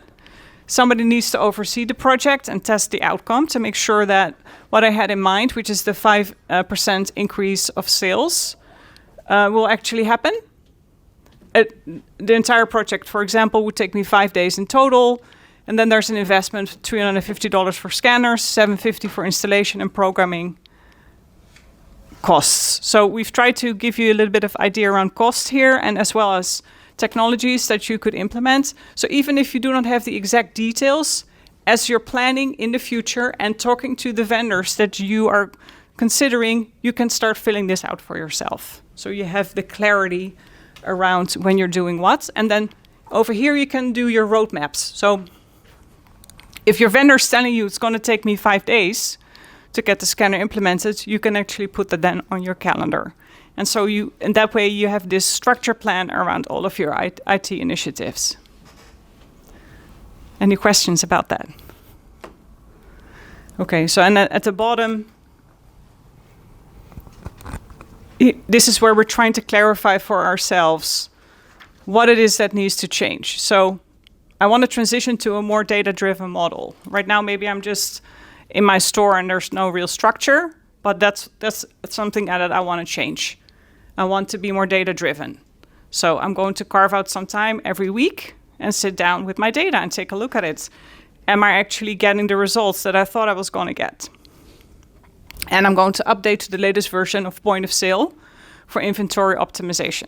Somebody needs to oversee the project and test the outcome to make sure that what I had in mind, which is the 5% increase of sales, will actually happen. The entire project, for example, would take me 5 days in total. And then there's an investment, $350 for scanners, $750 for installation and programming costs. So we've tried to give you a little bit of idea around cost here, and as well as technologies that you could implement. So even if you do not have the exact details, as you're planning in the future and talking to the vendors that you are considering, you can start filling this out for yourself. So you have the clarity around when you're doing what. And then over here you can do your roadmaps. So if your vendor's telling you it's going to take me 5 days to get the scanner implemented, you can actually put that then on your calendar. And so in that way you have this structure plan around all of your IT initiatives. Any questions about that? Okay, so and at the bottom, this is where we're trying to clarify for ourselves what it is that needs to change. So I want to transition to a more data-driven model. Right now, maybe I'm just in my store and there's no real structure, but that's something that I want to change. I want to be more data-driven. So I'm going to carve out some time every week and sit down with my data and take a look at it. Am I actually getting the results that I thought I was going to get? And I'm going to update to the latest version of point of sale for inventory optimization.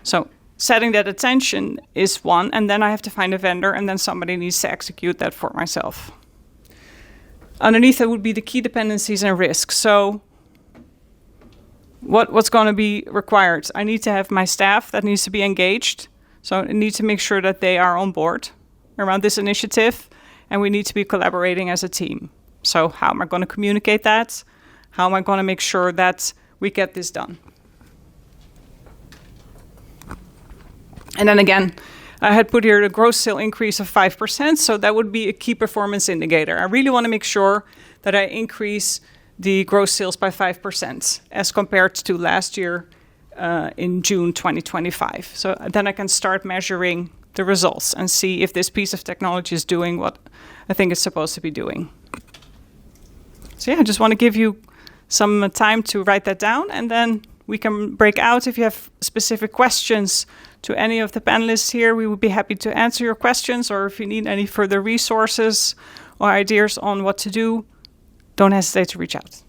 So setting that attention is one, and then I have to find a vendor, and then somebody needs to execute that for myself. Underneath that would be the key dependencies and risks. So what's going to be required? I need to have my staff that needs to be engaged. So I need to make sure that they are on board around this initiative, and we need to be collaborating as a team. So how am I going to communicate that? How am I going to make sure that we get this done? And then again, I had put here the gross sale increase of 5%, so that would be a key performance indicator. I really want to make sure that I increase the gross sales by 5% as compared to last year in June 2025. So then I can start measuring the results and see if this piece of technology is doing what I think it's supposed to be doing. So yeah, I just want to give you some time to write that down, and then We can break out if you have specific questions to any of the panelists here. We would be happy to answer your questions, or if you need any further resources or ideas on what to do, don't hesitate to reach out.